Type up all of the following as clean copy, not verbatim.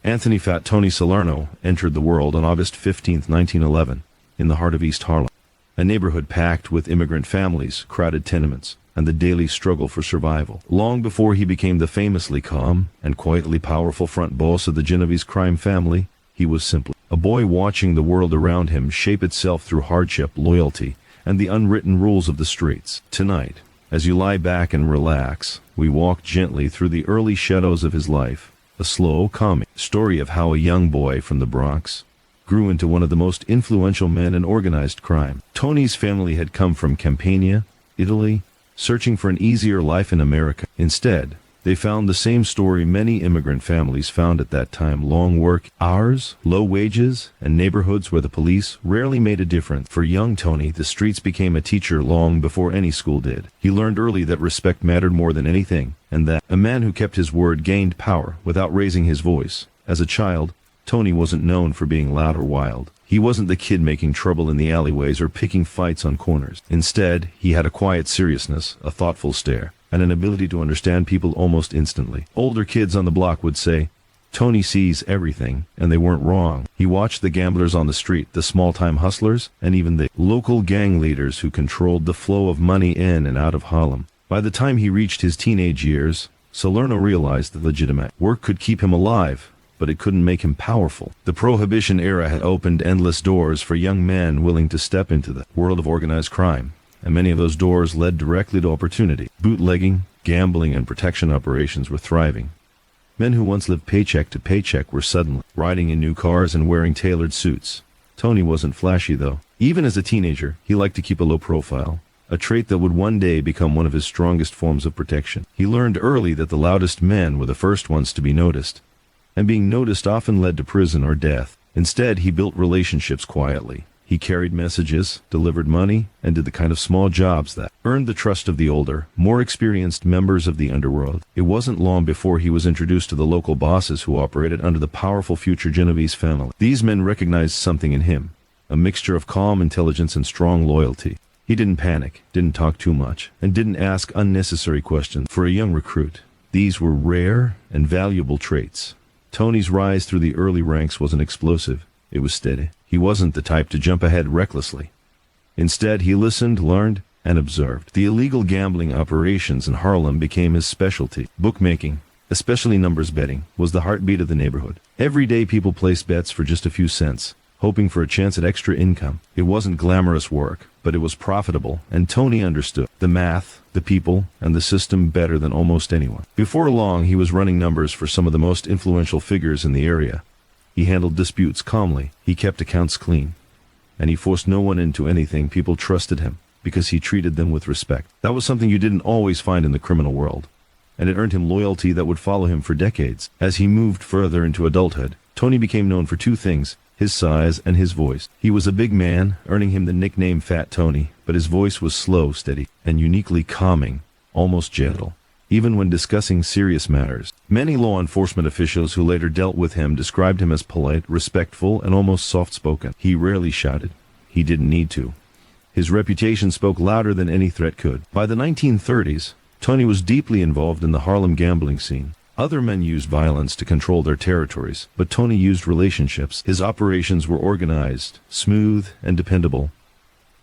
Anthony "Fat Tony" Salerno entered the world on August 15, 1911, in the heart of East Harlem, a neighborhood packed with immigrant families, crowded tenements, and the daily struggle for survival. Long before he became the famously calm and quietly powerful front boss of the Genovese crime family, he was simply a boy watching the world around him shape itself through hardship, loyalty, and the unwritten rules of the streets. Tonight, as you lie back and relax, we walk gently through the early shadows of his life, a slow, calming story of how a young boy from the Bronx grew into one of the most influential men in organized crime. Tony's family had come from Campania, Italy, searching for an easier life in America. Instead, they found the same story many immigrant families found at that time: long work hours, low wages, and neighborhoods where the police rarely made a difference. For young Tony, the streets became a teacher long before any school did. He learned early that respect mattered more than anything, and that a man who kept his word gained power without raising his voice. As a child, Tony wasn't known for being loud or wild. He wasn't the kid making trouble in the alleyways or picking fights on corners. Instead, he had a quiet seriousness, a thoughtful stare, and an ability to understand people almost instantly. Older kids on the block would say, "Tony sees everything," and they weren't wrong. He watched the gamblers on the street, the small-time hustlers, and even the local gang leaders who controlled the flow of money in and out of Harlem. By the time he reached his teenage years, Salerno realized that legitimate work could keep him alive, but it couldn't make him powerful. The Prohibition era had opened endless doors for young men willing to step into the world of organized crime, and many of those doors led directly to opportunity. Bootlegging, gambling, and protection operations were thriving. Men who once lived paycheck to paycheck were suddenly riding in new cars and wearing tailored suits. Tony wasn't flashy, though. Even as a teenager, he liked to keep a low profile, a trait that would one day become one of his strongest forms of protection. He learned early that the loudest men were the first ones to be noticed, and being noticed often led to prison or death. Instead, he built relationships quietly. He carried messages, delivered money, and did the kind of small jobs that earned the trust of the older, more experienced members of the underworld. It wasn't long before he was introduced to the local bosses who operated under the powerful future Genovese family. These men recognized something in him, a mixture of calm intelligence and strong loyalty. He didn't panic, didn't talk too much, and didn't ask unnecessary questions. For a young recruit, these were rare and valuable traits. Tony's rise through the early ranks wasn't explosive. It was steady. He wasn't the type to jump ahead recklessly. Instead, he listened, learned, and observed. The illegal gambling operations in Harlem became his specialty. Bookmaking, especially numbers betting, was the heartbeat of the neighborhood. Every day people placed bets for just a few cents, hoping for a chance at extra income. It wasn't glamorous work, but it was profitable, and Tony understood the math, the people, and the system better than almost anyone. Before long, he was running numbers for some of the most influential figures in the area. He handled disputes calmly, he kept accounts clean, and he forced no one into anything. People trusted him because he treated them with respect. That was something you didn't always find in the criminal world, and it earned him loyalty that would follow him for decades. As he moved further into adulthood, Tony became known for two things: his size and his voice. He was a big man, earning him the nickname Fat Tony, but his voice was slow, steady, and uniquely calming, almost gentle, even when discussing serious matters. Many law enforcement officials who later dealt with him described him as polite, respectful, and almost soft-spoken. He rarely shouted. He didn't need to. His reputation spoke louder than any threat could. By the 1930s, Tony was deeply involved in the Harlem gambling scene. Other men used violence to control their territories, but Tony used relationships. His operations were organized, smooth, and dependable.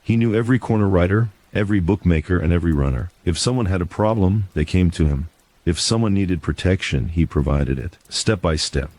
He knew every corner writer, every bookmaker, and every runner. If someone had a problem, they came to him. If someone needed protection, he provided it. Step by step,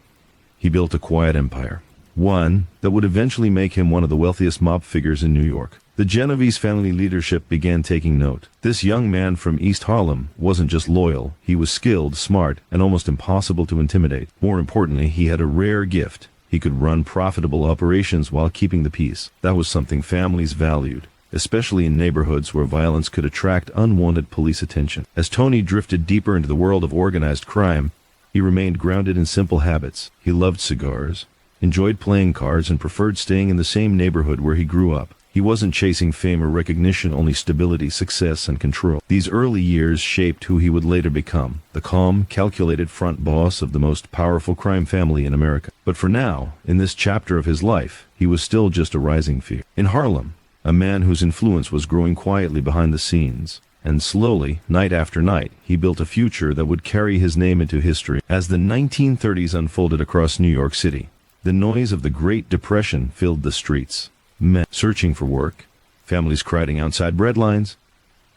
he built a quiet empire, one that would eventually make him one of the wealthiest mob figures in New York. The Genovese family leadership began taking note. This young man from East Harlem wasn't just loyal, he was skilled, smart, and almost impossible to intimidate. More importantly, he had a rare gift. He could run profitable operations while keeping the peace. That was something families valued, especially in neighborhoods where violence could attract unwanted police attention. As Tony drifted deeper into the world of organized crime, he remained grounded in simple habits. He loved cigars, enjoyed playing cards, and preferred staying in the same neighborhood where he grew up. He wasn't chasing fame or recognition, only stability, success, and control. These early years shaped who he would later become, the calm, calculated front boss of the most powerful crime family in America. But for now, in this chapter of his life, he was still just a rising figure. In Harlem, a man whose influence was growing quietly behind the scenes, And slowly, night after night, he built a future that would carry his name into history. As the 1930s unfolded across New York City, the noise of the Great Depression filled the streets. Men searching for work, families crowding outside breadlines,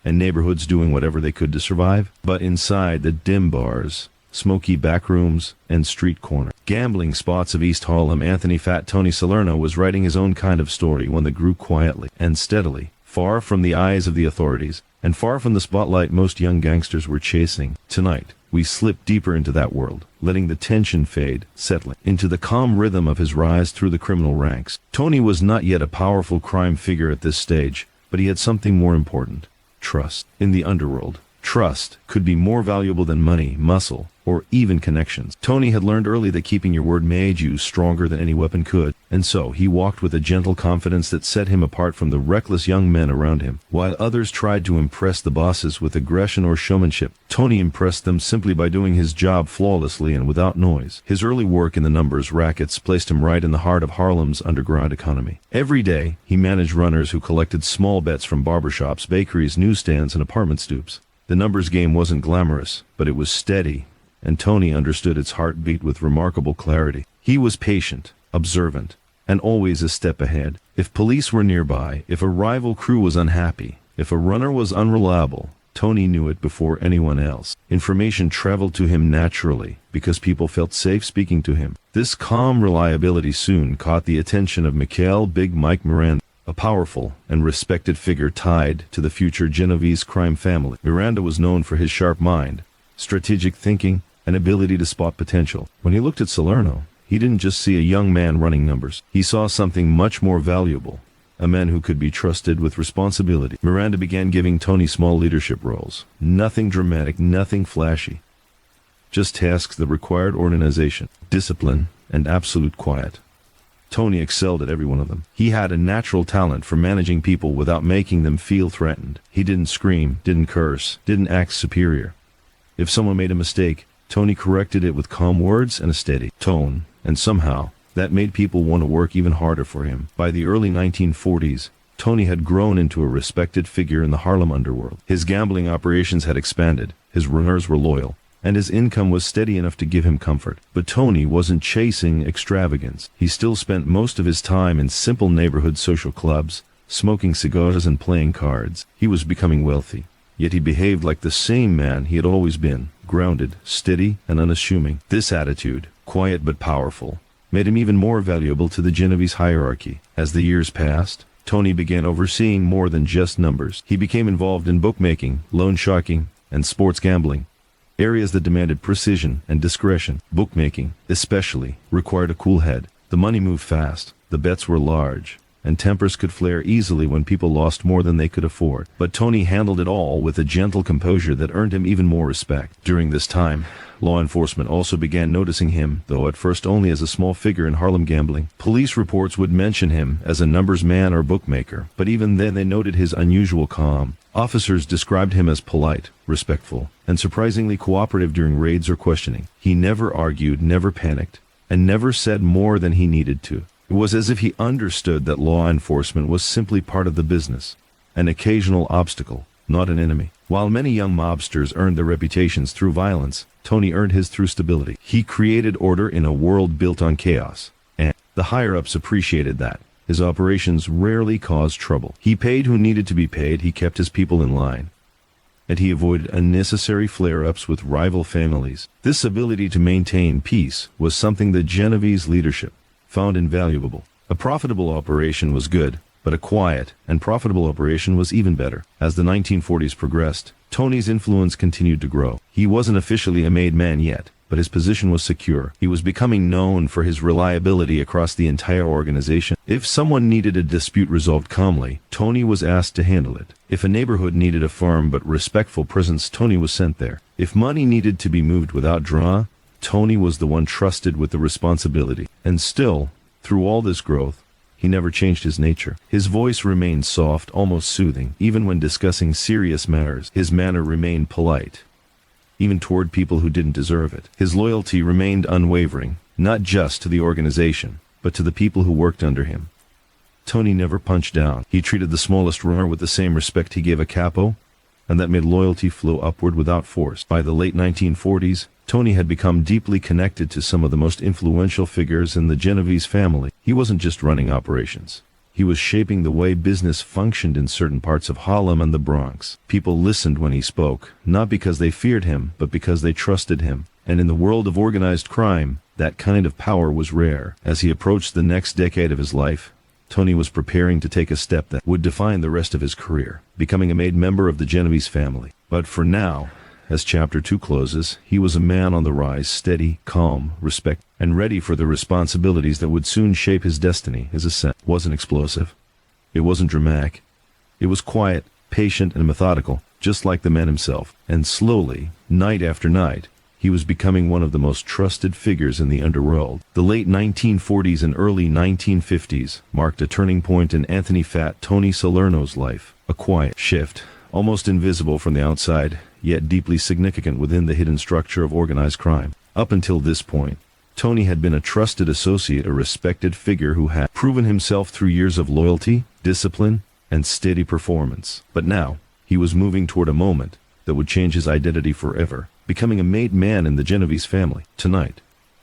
and neighborhoods doing whatever they could to survive. But inside the dim bars, smoky backrooms, and street corner gambling spots of East Harlem, Anthony "Fat Tony" Salerno was writing his own kind of story, one that grew quietly and steadily, far from the eyes of the authorities, and far from the spotlight most young gangsters were chasing. Tonight, we slip deeper into that world, letting the tension fade, settling into the calm rhythm of his rise through the criminal ranks. Tony was not yet a powerful crime figure at this stage, but he had something more important: trust. In the underworld, trust could be more valuable than money, muscle, or even connections. Tony had learned early that keeping your word made you stronger than any weapon could, and so he walked with a gentle confidence that set him apart from the reckless young men around him. While others tried to impress the bosses with aggression or showmanship, Tony impressed them simply by doing his job flawlessly and without noise. His early work in the numbers rackets placed him right in the heart of Harlem's underground economy. Every day, he managed runners who collected small bets from barbershops, bakeries, newsstands, and apartment stoops. The numbers game wasn't glamorous, but it was steady, and Tony understood its heartbeat with remarkable clarity. He was patient, observant, and always a step ahead. If police were nearby, if a rival crew was unhappy, if a runner was unreliable, Tony knew it before anyone else. Information traveled to him naturally, because people felt safe speaking to him. This calm reliability soon caught the attention of Mikhail "Big Mike" Miranda, a powerful and respected figure tied to the future Genovese crime family. Miranda was known for his sharp mind, strategic thinking, and ability to spot potential. When he looked at Salerno, he didn't just see a young man running numbers. He saw something much more valuable, a man who could be trusted with responsibility. Miranda began giving Tony small leadership roles. Nothing dramatic, nothing flashy. Just tasks that required organization, discipline, and absolute quiet. Tony excelled at every one of them. He had a natural talent for managing people without making them feel threatened. He didn't scream, didn't curse, didn't act superior. If someone made a mistake, Tony corrected it with calm words and a steady tone, and somehow, that made people want to work even harder for him. By the early 1940s, Tony had grown into a respected figure in the Harlem underworld. His gambling operations had expanded, his runners were loyal, and his income was steady enough to give him comfort. But Tony wasn't chasing extravagance. He still spent most of his time in simple neighborhood social clubs, smoking cigars and playing cards. He was becoming wealthy, yet he behaved like the same man he had always been, grounded, steady, and unassuming. This attitude, quiet but powerful, made him even more valuable to the Genovese hierarchy. As the years passed, Tony began overseeing more than just numbers. He became involved in bookmaking, loan sharking, and sports gambling, areas that demanded precision and discretion. Bookmaking, especially, required a cool head. The money moved fast, the bets were large, and tempers could flare easily when people lost more than they could afford. But Tony handled it all with a gentle composure that earned him even more respect. During this time, law enforcement also began noticing him, though at first only as a small figure in Harlem gambling. Police reports would mention him as a numbers man or bookmaker, but even then they noted his unusual calm. Officers described him as polite, respectful, and surprisingly cooperative during raids or questioning. He never argued, never panicked, and never said more than he needed to. It was as if he understood that law enforcement was simply part of the business, an occasional obstacle, not an enemy. While many young mobsters earned their reputations through violence, Tony earned his through stability. He created order in a world built on chaos, and the higher-ups appreciated that. His operations rarely caused trouble. He paid who needed to be paid, he kept his people in line, and he avoided unnecessary flare-ups with rival families. This ability to maintain peace was something the Genovese leadership found invaluable. A profitable operation was good, but a quiet and profitable operation was even better. As the 1940s progressed, Tony's influence continued to grow. He wasn't officially a made man yet, but his position was secure. He was becoming known for his reliability across the entire organization. If someone needed a dispute resolved calmly, Tony was asked to handle it. If a neighborhood needed a firm but respectful presence, Tony was sent there. If money needed to be moved without drama, Tony was the one trusted with the responsibility. And still, through all this growth, he never changed his nature. His voice remained soft, almost soothing, even when discussing serious matters. His manner remained polite, even toward people who didn't deserve it. His loyalty remained unwavering, not just to the organization, but to the people who worked under him. Tony never punched down. He treated the smallest runner with the same respect he gave a capo, and that made loyalty flow upward without force. By the late 1940s, Tony had become deeply connected to some of the most influential figures in the Genovese family. He wasn't just running operations. He was shaping the way business functioned in certain parts of Harlem and the Bronx. People listened when he spoke, not because they feared him, but because they trusted him. And in the world of organized crime, that kind of power was rare. As he approached the next decade of his life, Tony was preparing to take a step that would define the rest of his career, becoming a made member of the Genovese family. But for now, as Chapter 2 closes, he was a man on the rise, steady, calm, respected, and ready for the responsibilities that would soon shape his destiny. His ascent wasn't explosive. It wasn't dramatic. It was quiet, patient, and methodical, just like the man himself. And slowly, night after night, he was becoming one of the most trusted figures in the underworld. The late 1940s and early 1950s marked a turning point in Anthony "Fat" Tony Salerno's life. A quiet shift, almost invisible from the outside, yet deeply significant within the hidden structure of organized crime. Up until this point, Tony had been a trusted associate, a respected figure who had proven himself through years of loyalty, discipline, and steady performance. But now, he was moving toward a moment that would change his identity forever, becoming a made man in the Genovese family. Tonight,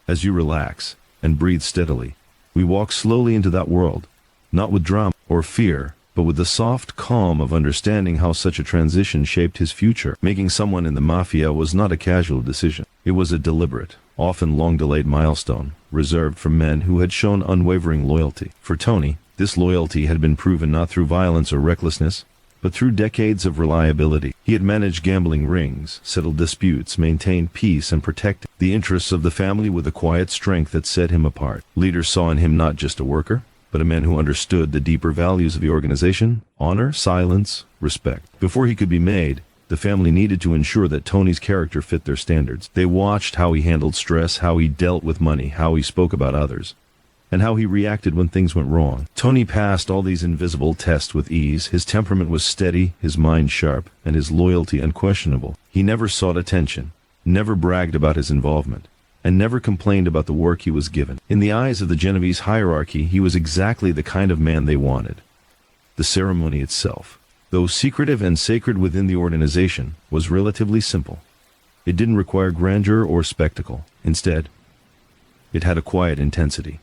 as you relax and breathe steadily, we walk slowly into that world, not with drama or fear, but with the soft calm of understanding how such a transition shaped his future. Making someone in the Mafia was not a casual decision. It was a deliberate, often long-delayed milestone, reserved for men who had shown unwavering loyalty. For Tony, this loyalty had been proven not through violence or recklessness, but through decades of reliability. He had managed gambling rings, settled disputes, maintained peace, and protected the interests of the family with a quiet strength that set him apart. Leaders saw in him not just a worker, but a man who understood the deeper values of the organization: honor, silence, respect. Before he could be made, the family needed to ensure that Tony's character fit their standards. They watched how he handled stress, how he dealt with money, how he spoke about others, and how he reacted when things went wrong. Tony passed all these invisible tests with ease. His temperament was steady, his mind sharp, and his loyalty unquestionable. He never sought attention, never bragged about his involvement, and never complained about the work he was given. In the eyes of the Genovese hierarchy, he was exactly the kind of man they wanted. The ceremony itself, though secretive and sacred within the organization, was relatively simple. It didn't require grandeur or spectacle. Instead, it had a quiet intensity.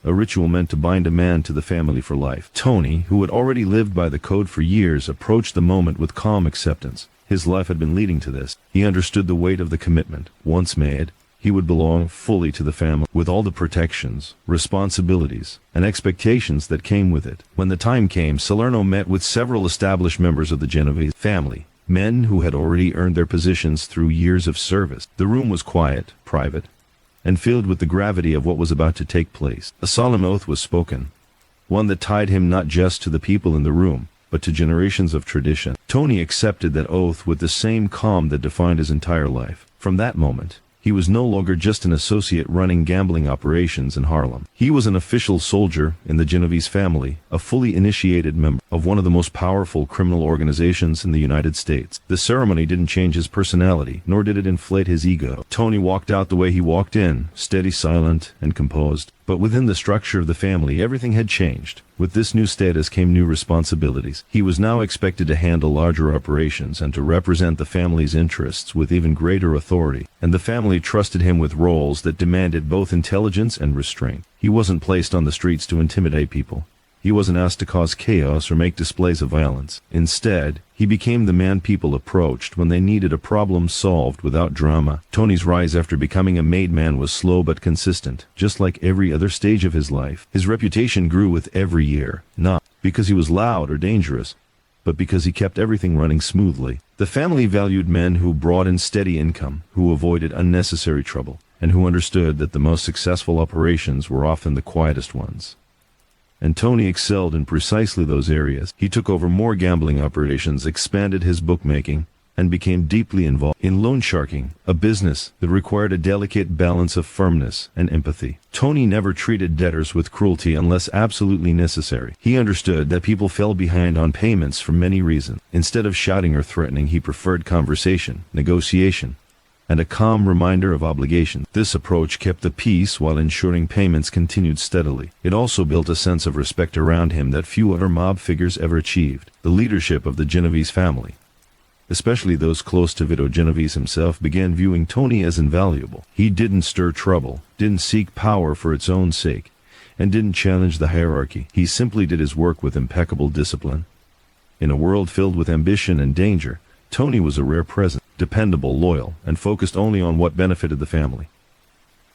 A ritual meant to bind a man to the family for life. Tony, who had already lived by the code for years, approached the moment with calm acceptance. His life had been leading to this. He understood the weight of the commitment. Once made, he would belong fully to the family, with all the protections, responsibilities, and expectations that came with it. When the time came, Salerno met with several established members of the Genovese family, men who had already earned their positions through years of service. The room was quiet, private, and filled with the gravity of what was about to take place. A solemn oath was spoken, one that tied him not just to the people in the room, but to generations of tradition. Tony accepted that oath with the same calm that defined his entire life. From that moment, he was no longer just an associate running gambling operations in Harlem. He was an official soldier in the Genovese family, a fully initiated member of one of the most powerful criminal organizations in the United States. The ceremony didn't change his personality, nor did it inflate his ego. Tony walked out the way he walked in, steady, silent, and composed. But within the structure of the family, everything had changed. With this new status came new responsibilities. He was now expected to handle larger operations and to represent the family's interests with even greater authority. And the family trusted him with roles that demanded both intelligence and restraint. He wasn't placed on the streets to intimidate people. He wasn't asked to cause chaos or make displays of violence. Instead, he became the man people approached when they needed a problem solved without drama. Tony's rise after becoming a made man was slow but consistent, just like every other stage of his life. His reputation grew with every year, not because he was loud or dangerous, but because he kept everything running smoothly. The family valued men who brought in steady income, who avoided unnecessary trouble, and who understood that the most successful operations were often the quietest ones. And Tony excelled in precisely those areas. He took over more gambling operations, expanded his bookmaking, and became deeply involved in loan sharking, a business that required a delicate balance of firmness and empathy. Tony never treated debtors with cruelty unless absolutely necessary. He understood that people fell behind on payments for many reasons. Instead of shouting or threatening, he preferred conversation, negotiation, and a calm reminder of obligation. This approach kept the peace while ensuring payments continued steadily. It also built a sense of respect around him that few other mob figures ever achieved. The leadership of the Genovese family especially those close to Vito Genovese himself, began viewing Tony as invaluable. He didn't stir trouble, didn't seek power for its own sake, and didn't challenge the hierarchy. He simply did his work with impeccable discipline. In a world filled with ambition and danger, Tony was a rare presence, dependable, loyal, and focused only on what benefited the family.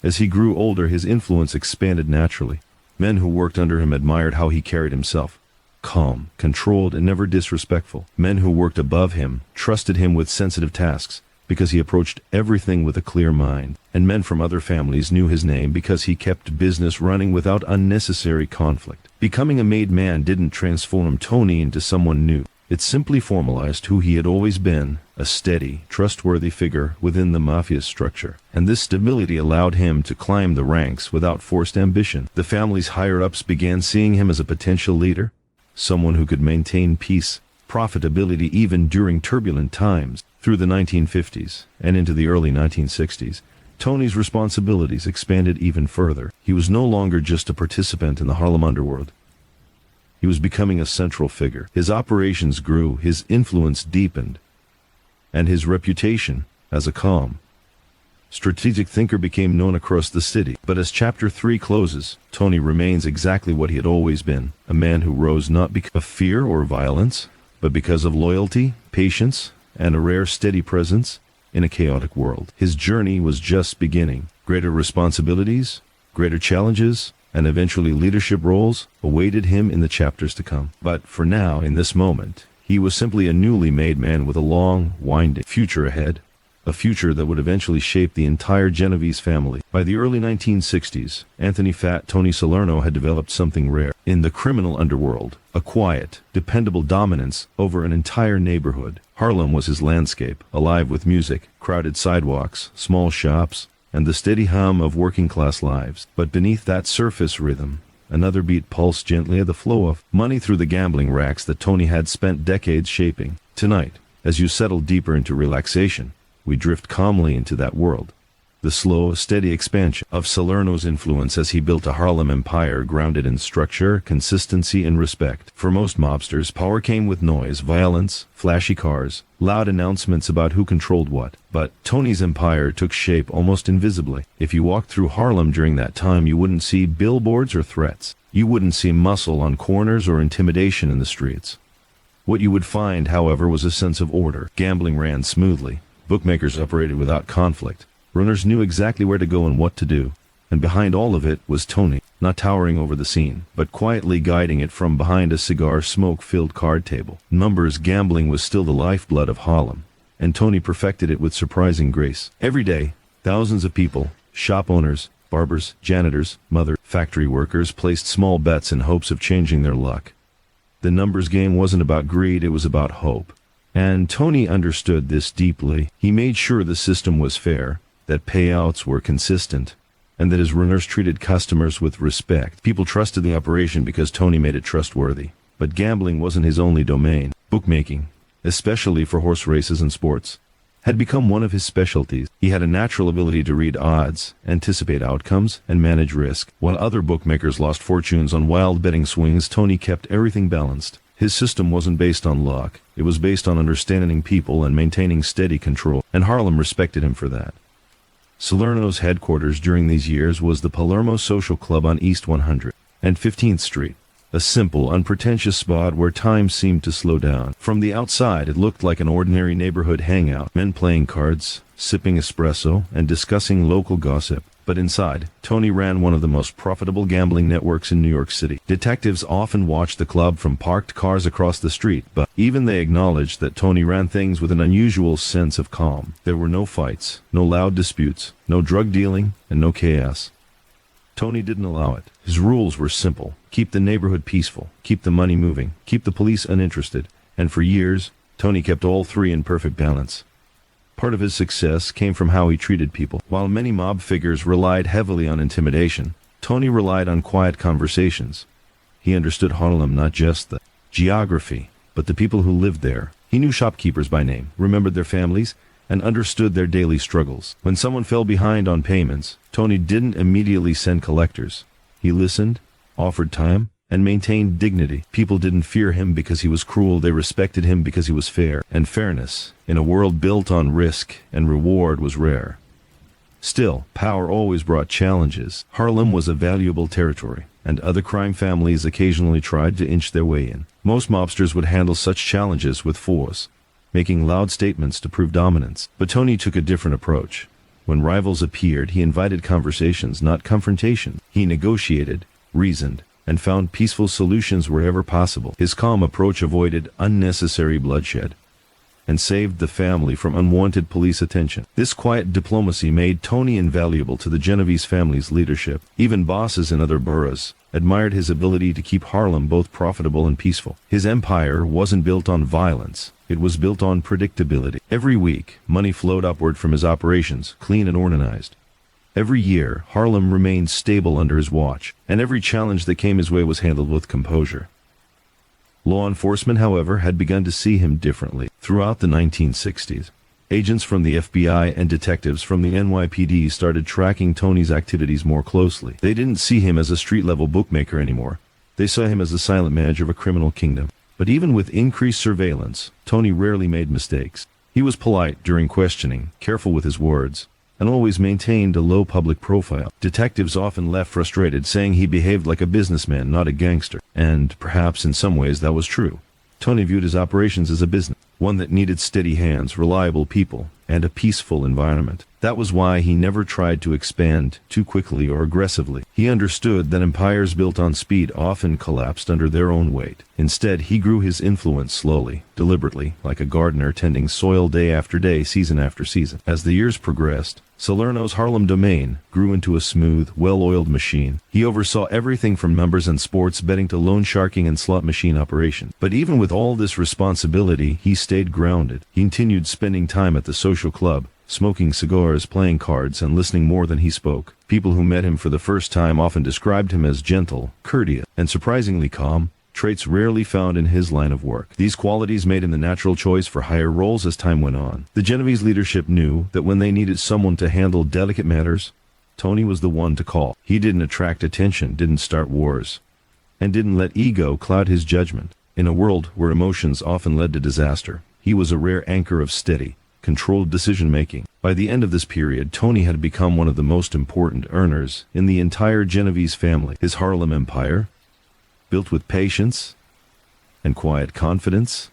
As he grew older, his influence expanded naturally. Men who worked under him admired how he carried himself. Calm, controlled, and never disrespectful. Men who worked above him trusted him with sensitive tasks because he approached everything with a clear mind. And men from other families knew his name because he kept business running without unnecessary conflict. Becoming a made man didn't transform Tony into someone new. It simply formalized who he had always been, a steady, trustworthy figure within the Mafia structure. And this stability allowed him to climb the ranks without forced ambition. The family's higher-ups began seeing him as a potential leader, someone who could maintain peace, profitability even during turbulent times. Through the 1950s and into the early 1960s, Tony's responsibilities expanded even further. He was no longer just a participant in the Harlem underworld. He was becoming a central figure. His operations grew, his influence deepened, and his reputation as a calm, strategic thinker became known across the city. But as Chapter 3 closes, Tony remains exactly what he had always been, a man who rose not because of fear or violence, but because of loyalty, patience, and a rare steady presence in a chaotic world. His journey was just beginning. Greater responsibilities, greater challenges, and eventually leadership roles awaited him in the chapters to come. But for now, in this moment, he was simply a newly made man with a long, winding future ahead. A future that would eventually shape the entire Genovese family. By the early 1960s, Anthony "Fat" Tony Salerno had developed something rare. In the criminal underworld, a quiet, dependable dominance over an entire neighborhood. Harlem was his landscape, alive with music, crowded sidewalks, small shops, and the steady hum of working-class lives. But beneath that surface rhythm, another beat pulsed gently at the flow of money through the gambling racks that Tony had spent decades shaping. Tonight, as you settle deeper into relaxation, we drift calmly into that world. The slow, steady expansion of Salerno's influence as he built a Harlem empire grounded in structure, consistency, and respect. For most mobsters, power came with noise, violence, flashy cars, loud announcements about who controlled what. But Tony's empire took shape almost invisibly. If you walked through Harlem during that time, you wouldn't see billboards or threats. You wouldn't see muscle on corners or intimidation in the streets. What you would find, however, was a sense of order. Gambling ran smoothly. Bookmakers operated without conflict. Runners knew exactly where to go and what to do. And behind all of it was Tony, not towering over the scene, but quietly guiding it from behind a cigar smoke-filled card table. Numbers gambling was still the lifeblood of Harlem, and Tony perfected it with surprising grace. Every day, thousands of people, shop owners, barbers, janitors, factory workers, placed small bets in hopes of changing their luck. The numbers game wasn't about greed, it was about hope. And Tony understood this deeply. He made sure the system was fair, that payouts were consistent, and that his runners treated customers with respect. People trusted the operation because Tony made it trustworthy. But gambling wasn't his only domain. Bookmaking, especially for horse races and sports, had become one of his specialties. He had a natural ability to read odds, anticipate outcomes, and manage risk. While other bookmakers lost fortunes on wild betting swings, Tony kept everything balanced. His system wasn't based on luck. It was based on understanding people and maintaining steady control, and Harlem respected him for that. Salerno's headquarters during these years was the Palermo Social Club on East 100 and 15th Street, a simple, unpretentious spot where time seemed to slow down. From the outside, it looked like an ordinary neighborhood hangout, men playing cards, sipping espresso, and discussing local gossip. But inside, Tony ran one of the most profitable gambling networks in New York City. Detectives often watched the club from parked cars across the street, but even they acknowledged that Tony ran things with an unusual sense of calm. There were no fights, no loud disputes, no drug dealing, and no chaos. Tony didn't allow it. His rules were simple. Keep the neighborhood peaceful, keep the money moving, keep the police uninterested. And for years, Tony kept all three in perfect balance. Part of his success came from how he treated people. While many mob figures relied heavily on intimidation, Tony relied on quiet conversations. He understood Harlem, not just the geography, but the people who lived there. He knew shopkeepers by name, remembered their families, and understood their daily struggles. When someone fell behind on payments, Tony didn't immediately send collectors. He listened, offered time, and maintained dignity. People didn't fear him because he was cruel, they respected him because he was fair. And fairness, in a world built on risk and reward, was rare. Still, power always brought challenges. Harlem was a valuable territory, and other crime families occasionally tried to inch their way in. Most mobsters would handle such challenges with force, making loud statements to prove dominance. But Tony took a different approach. When rivals appeared, he invited conversations, not confrontation. He negotiated, reasoned, and found peaceful solutions wherever possible. His calm approach avoided unnecessary bloodshed and saved the family from unwanted police attention. This quiet diplomacy made Tony invaluable to the Genovese family's leadership. Even bosses in other boroughs admired his ability to keep Harlem both profitable and peaceful. His empire wasn't built on violence. It was built on predictability. Every week, money flowed upward from his operations, clean and organized. Every year, Harlem remained stable under his watch, and every challenge that came his way was handled with composure. Law enforcement, however, had begun to see him differently. Throughout the 1960s, agents from the FBI and detectives from the NYPD started tracking Tony's activities more closely. They didn't see him as a street-level bookmaker anymore. They saw him as the silent manager of a criminal kingdom. But even with increased surveillance, Tony rarely made mistakes. He was polite during questioning, careful with his words, and always maintained a low public profile. Detectives often left frustrated, saying he behaved like a businessman, not a gangster. And perhaps in some ways that was true. Tony viewed his operations as a business, one that needed steady hands, reliable people, and a peaceful environment. That was why he never tried to expand too quickly or aggressively. He understood that empires built on speed often collapsed under their own weight. Instead, he grew his influence slowly, deliberately, like a gardener tending soil day after day, season after season. As the years progressed, Salerno's Harlem domain grew into a smooth, well-oiled machine. He oversaw everything from numbers and sports betting to loan sharking and slot machine operations. But even with all this responsibility, he stayed grounded. He continued spending time at the social club, smoking cigars, playing cards, and listening more than he spoke. People who met him for the first time often described him as gentle, courteous, and surprisingly calm, traits rarely found in his line of work. These qualities made him the natural choice for higher roles as time went on. The Genovese leadership knew that when they needed someone to handle delicate matters, Tony was the one to call. He didn't attract attention, didn't start wars, and didn't let ego cloud his judgment. In a world where emotions often led to disaster, he was a rare anchor of steady, controlled decision-making. By the end of this period, Tony had become one of the most important earners in the entire Genovese family. His Harlem empire, built with patience and quiet confidence,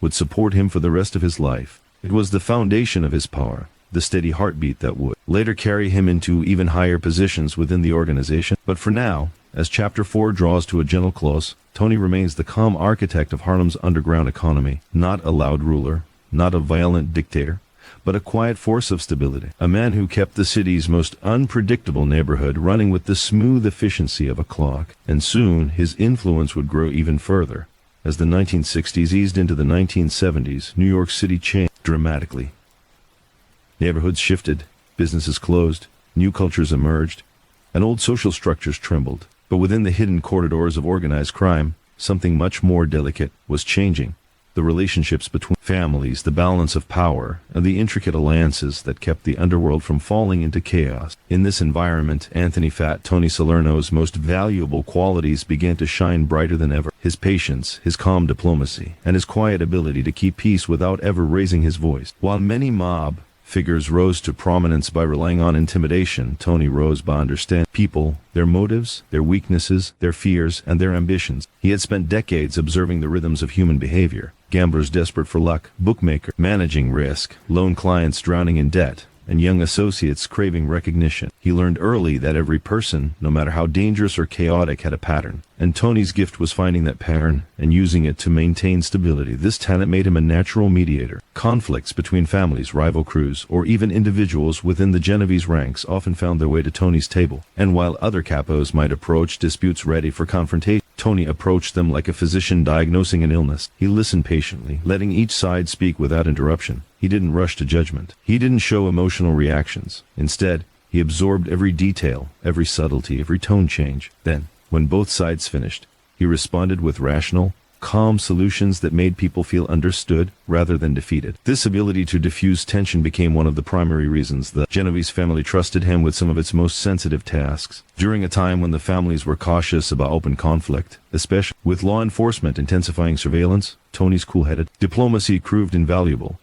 would support him for the rest of his life. It was the foundation of his power, the steady heartbeat that would later carry him into even higher positions within the organization. But for now, as Chapter 4 draws to a gentle close, Tony remains the calm architect of Harlem's underground economy, not a loud ruler, not a violent dictator, but a quiet force of stability. A man who kept the city's most unpredictable neighborhood running with the smooth efficiency of a clock. And soon, his influence would grow even further. As the 1960s eased into the 1970s, New York City changed dramatically. Neighborhoods shifted, businesses closed, new cultures emerged, and old social structures trembled. But within the hidden corridors of organized crime, something much more delicate was changing. The relationships between families, the balance of power, and the intricate alliances that kept the underworld from falling into chaos. In this environment, Anthony Tony Salerno's most valuable qualities began to shine brighter than ever. His patience, his calm diplomacy, and his quiet ability to keep peace without ever raising his voice. While many mob figures rose to prominence by relying on intimidation, Tony rose by understanding people, their motives, their weaknesses, their fears, and their ambitions. He had spent decades observing the rhythms of human behavior. Gamblers desperate for luck, bookmakers managing risk, lone clients drowning in debt, and young associates craving recognition. He learned early that every person, no matter how dangerous or chaotic, had a pattern. And Tony's gift was finding that pattern and using it to maintain stability. This talent made him a natural mediator. Conflicts between families, rival crews, or even individuals within the Genovese ranks often found their way to Tony's table. And while other capos might approach disputes ready for confrontation, Tony approached them like a physician diagnosing an illness. He listened patiently, letting each side speak without interruption. He didn't rush to judgment. He didn't show emotional reactions. Instead, he absorbed every detail, every subtlety, every tone change. Then, when both sides finished, he responded with rational, calm solutions that made people feel understood rather than defeated. This ability to diffuse tension became one of the primary reasons the Genovese family trusted him with some of its most sensitive tasks. During a time when the families were cautious about open conflict, especially with law enforcement intensifying surveillance, Tony's cool-headed diplomacy proved invaluable.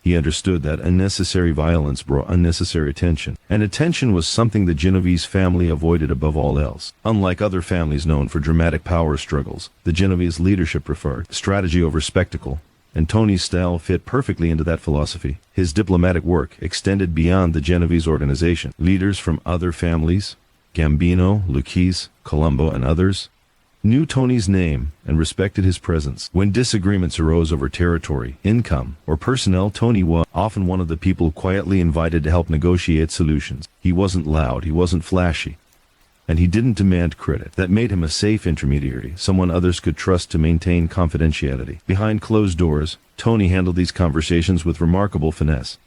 He understood that unnecessary violence brought unnecessary attention, and attention was something the Genovese family avoided above all else. Unlike other families known for dramatic power struggles, the Genovese leadership preferred strategy over spectacle, and Tony's style fit perfectly into that philosophy. His diplomatic work extended beyond the Genovese organization. Leaders from other families, Gambino, Lucchese, Colombo, and others, knew Tony's name and respected his presence. When disagreements arose over territory, income, or personnel, Tony was often one of the people quietly invited to help negotiate solutions. He wasn't loud, he wasn't flashy, and he didn't demand credit. That made him a safe intermediary, someone others could trust to maintain confidentiality. Behind closed doors, Tony handled these conversations with remarkable finesse.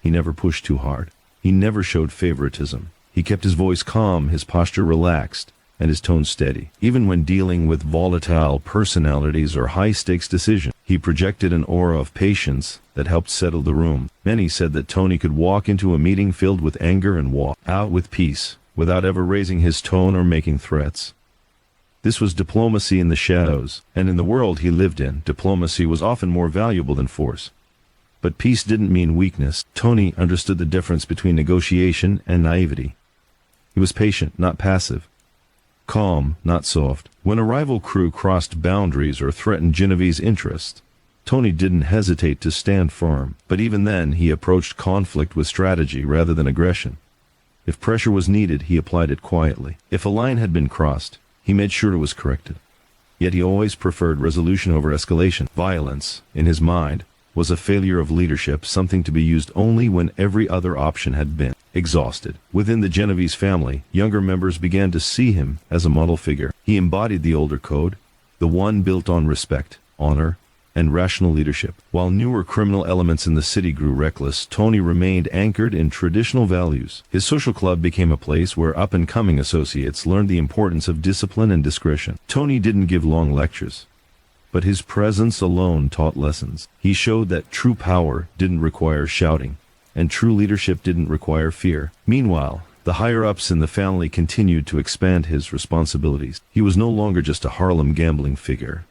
He never pushed too hard. He never showed favoritism. He kept his voice calm, his posture relaxed, and his tone steady. Even when dealing with volatile personalities or high-stakes decisions, he projected an aura of patience that helped settle the room. Many said that Tony could walk into a meeting filled with anger and walk out with peace, without ever raising his tone or making threats. This was diplomacy in the shadows, and in the world he lived in, diplomacy was often more valuable than force. But peace didn't mean weakness. Tony understood the difference between negotiation and naivety. He was patient, not passive. Calm, not soft. When a rival crew crossed boundaries or threatened Genovese interests, Tony didn't hesitate to stand firm. But even then, he approached conflict with strategy rather than aggression. If pressure was needed, he applied it quietly. If a line had been crossed, he made sure it was corrected. Yet he always preferred resolution over escalation. Violence, in his mind, was a failure of leadership, something to be used only when every other option had been exhausted. Within the Genovese family, younger members began to see him as a model figure. He embodied the older code, the one built on respect, honor, and rational leadership. While newer criminal elements in the city grew reckless, Tony remained anchored in traditional values. His social club became a place where up-and-coming associates learned the importance of discipline and discretion. Tony didn't give long lectures, but his presence alone taught lessons. He showed that true power didn't require shouting, and true leadership didn't require fear. Meanwhile, the higher-ups in the family continued to expand his responsibilities. He was no longer just a Harlem gambling figure.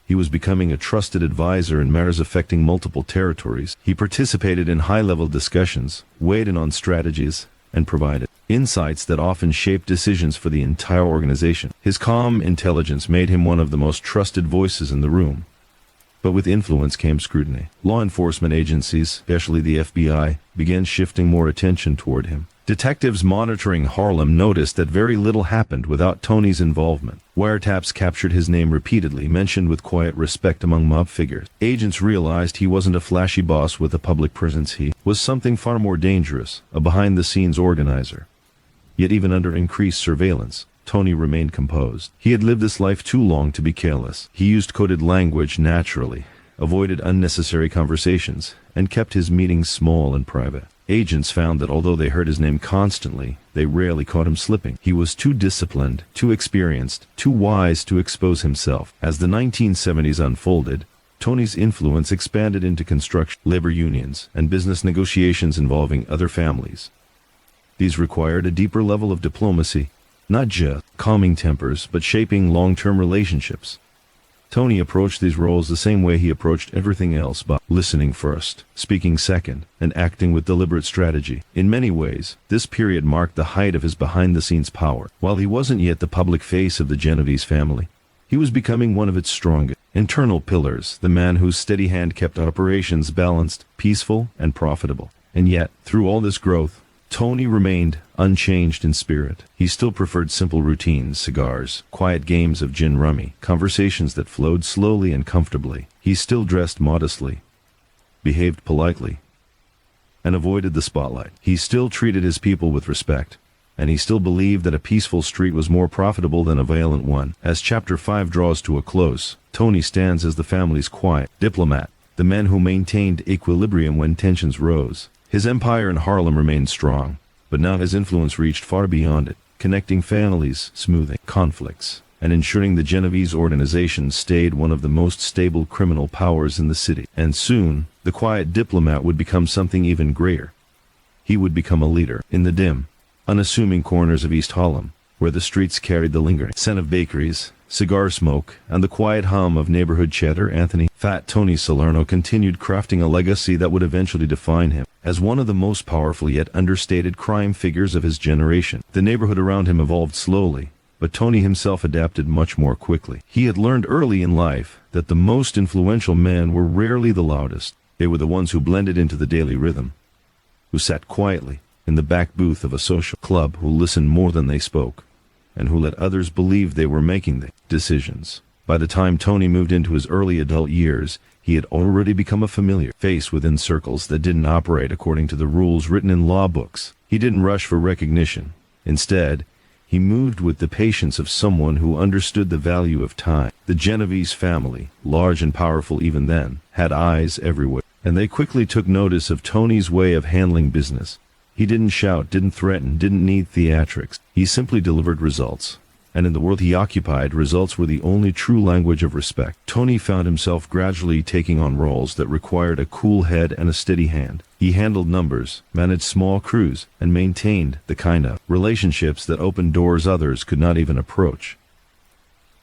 He was becoming a trusted advisor in matters affecting multiple territories. He participated in high-level discussions, weighed in on strategies, and provided insights that often shaped decisions for the entire organization. His calm intelligence made him one of the most trusted voices in the room. But with influence came scrutiny. Law enforcement agencies, especially the FBI, began shifting more attention toward him. Detectives monitoring Harlem noticed that very little happened without Tony's involvement. Wiretaps captured his name repeatedly, mentioned with quiet respect among mob figures. Agents realized he wasn't a flashy boss with a public presence. He was something far more dangerous, a behind-the-scenes organizer. Yet even under increased surveillance, Tony remained composed. He had lived this life too long to be careless. He used coded language naturally, avoided unnecessary conversations, and kept his meetings small and private. Agents found that although they heard his name constantly, they rarely caught him slipping. He was too disciplined, too experienced, too wise to expose himself. As the 1970s unfolded, Tony's influence expanded into construction, labor unions, and business negotiations involving other families. These required a deeper level of diplomacy, not just calming tempers, but shaping long-term relationships. Tony approached these roles the same way he approached everything else, by listening first, speaking second, and acting with deliberate strategy. In many ways, this period marked the height of his behind-the-scenes power. While he wasn't yet the public face of the Genovese family, he was becoming one of its strongest internal pillars, the man whose steady hand kept operations balanced, peaceful, and profitable. And yet, through all this growth, Tony remained unchanged in spirit. He still preferred simple routines, cigars, quiet games of gin rummy, conversations that flowed slowly and comfortably. He still dressed modestly, behaved politely, and avoided the spotlight. He still treated his people with respect, and he still believed that a peaceful street was more profitable than a violent one. As Chapter 5 draws to a close, Tony stands as the family's quiet diplomat, the man who maintained equilibrium when tensions rose. His empire in Harlem remained strong, but now his influence reached far beyond it, connecting families, smoothing conflicts, and ensuring the Genovese organization stayed one of the most stable criminal powers in the city. And soon, the quiet diplomat would become something even greater. He would become a leader in the dim, unassuming corners of East Harlem, where the streets carried the lingering scent of bakeries, cigar smoke, and the quiet hum of neighborhood chatter. Anthony "Fat Tony" Salerno continued crafting a legacy that would eventually define him as one of the most powerful yet understated crime figures of his generation. The neighborhood around him evolved slowly, but Tony himself adapted much more quickly. He had learned early in life that the most influential men were rarely the loudest. They were the ones who blended into the daily rhythm, who sat quietly in the back booth of a social club, who listened more than they spoke, and who let others believe they were making the decisions. By the time Tony moved into his early adult years, he had already become a familiar face within circles that didn't operate according to the rules written in law books. He didn't rush for recognition. Instead, he moved with the patience of someone who understood the value of time. The Genovese family, large and powerful even then, had eyes everywhere, and they quickly took notice of Tony's way of handling business. He didn't shout, didn't threaten, didn't need theatrics. He simply delivered results. And in the world he occupied, results were the only true language of respect. Tony found himself gradually taking on roles that required a cool head and a steady hand. He handled numbers, managed small crews, and maintained the kind of relationships that opened doors others could not even approach.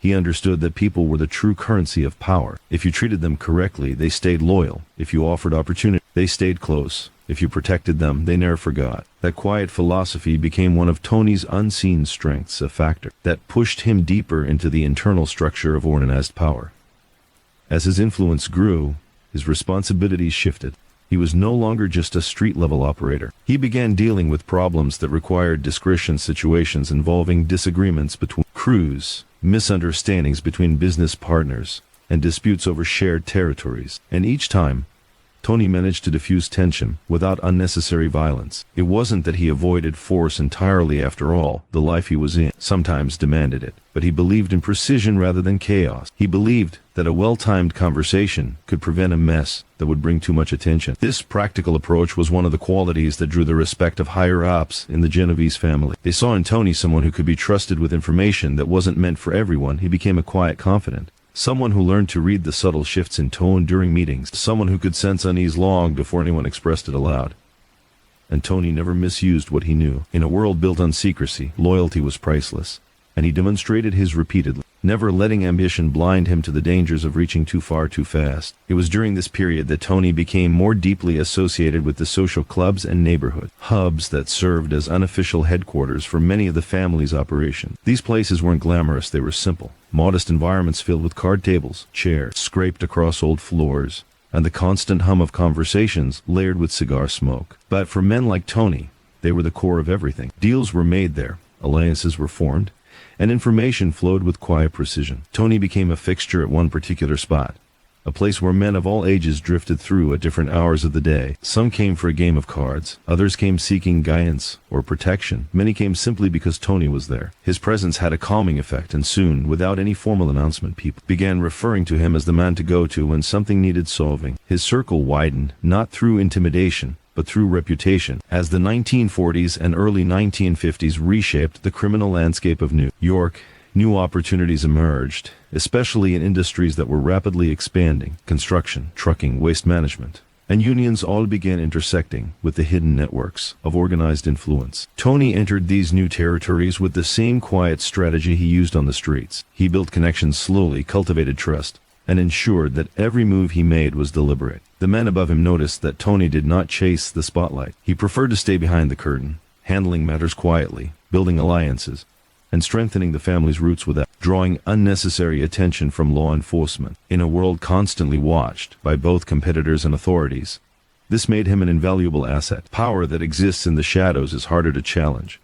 He understood that people were the true currency of power. If you treated them correctly, they stayed loyal. If you offered opportunity, they stayed close. If you protected them, they never forgot. That quiet philosophy became one of Tony's unseen strengths, a factor that pushed him deeper into the internal structure of organized power. As his influence grew, his responsibilities shifted. He was no longer just a street-level operator. He began dealing with problems that required discretion, situations involving disagreements between crews, misunderstandings between business partners, and disputes over shared territories. And each time, Tony managed to diffuse tension without unnecessary violence. It wasn't that he avoided force entirely. After all, the life he was in sometimes demanded it. But he believed in precision rather than chaos. He believed that a well-timed conversation could prevent a mess that would bring too much attention. This practical approach was one of the qualities that drew the respect of higher-ups in the Genovese family. They saw in Tony someone who could be trusted with information that wasn't meant for everyone. He became a quiet confidant. Someone who learned to read the subtle shifts in tone during meetings. Someone who could sense unease long before anyone expressed it aloud. And Tony never misused what he knew. In a world built on secrecy, loyalty was priceless. And he demonstrated his repeatedly, never letting ambition blind him to the dangers of reaching too far too fast. It was during this period that Tony became more deeply associated with the social clubs and neighborhood hubs that served as unofficial headquarters for many of the family's operations. These places weren't glamorous, they were simple. Modest environments filled with card tables, chairs scraped across old floors, and the constant hum of conversations layered with cigar smoke. But for men like Tony, they were the core of everything. Deals were made there, alliances were formed, and information flowed with quiet precision. Tony became a fixture at one particular spot, a place where men of all ages drifted through at different hours of the day. Some came for a game of cards, others came seeking guidance or protection. Many came simply because Tony was there. His presence had a calming effect, and soon, without any formal announcement, people began referring to him as the man to go to when something needed solving. His circle widened, not through intimidation, but through reputation. As the 1940s and early 1950s reshaped the criminal landscape of New York, new opportunities emerged, especially in industries that were rapidly expanding: construction, trucking, waste management. And unions all began intersecting with the hidden networks of organized influence. Tony entered these new territories with the same quiet strategy he used on the streets. He built connections slowly, cultivated trust, and ensured that every move he made was deliberate. The men above him noticed that Tony did not chase the spotlight. He preferred to stay behind the curtain, handling matters quietly, building alliances, and strengthening the family's roots without drawing unnecessary attention from law enforcement. In a world constantly watched by both competitors and authorities, this made him an invaluable asset. Power that exists in the shadows is harder to challenge.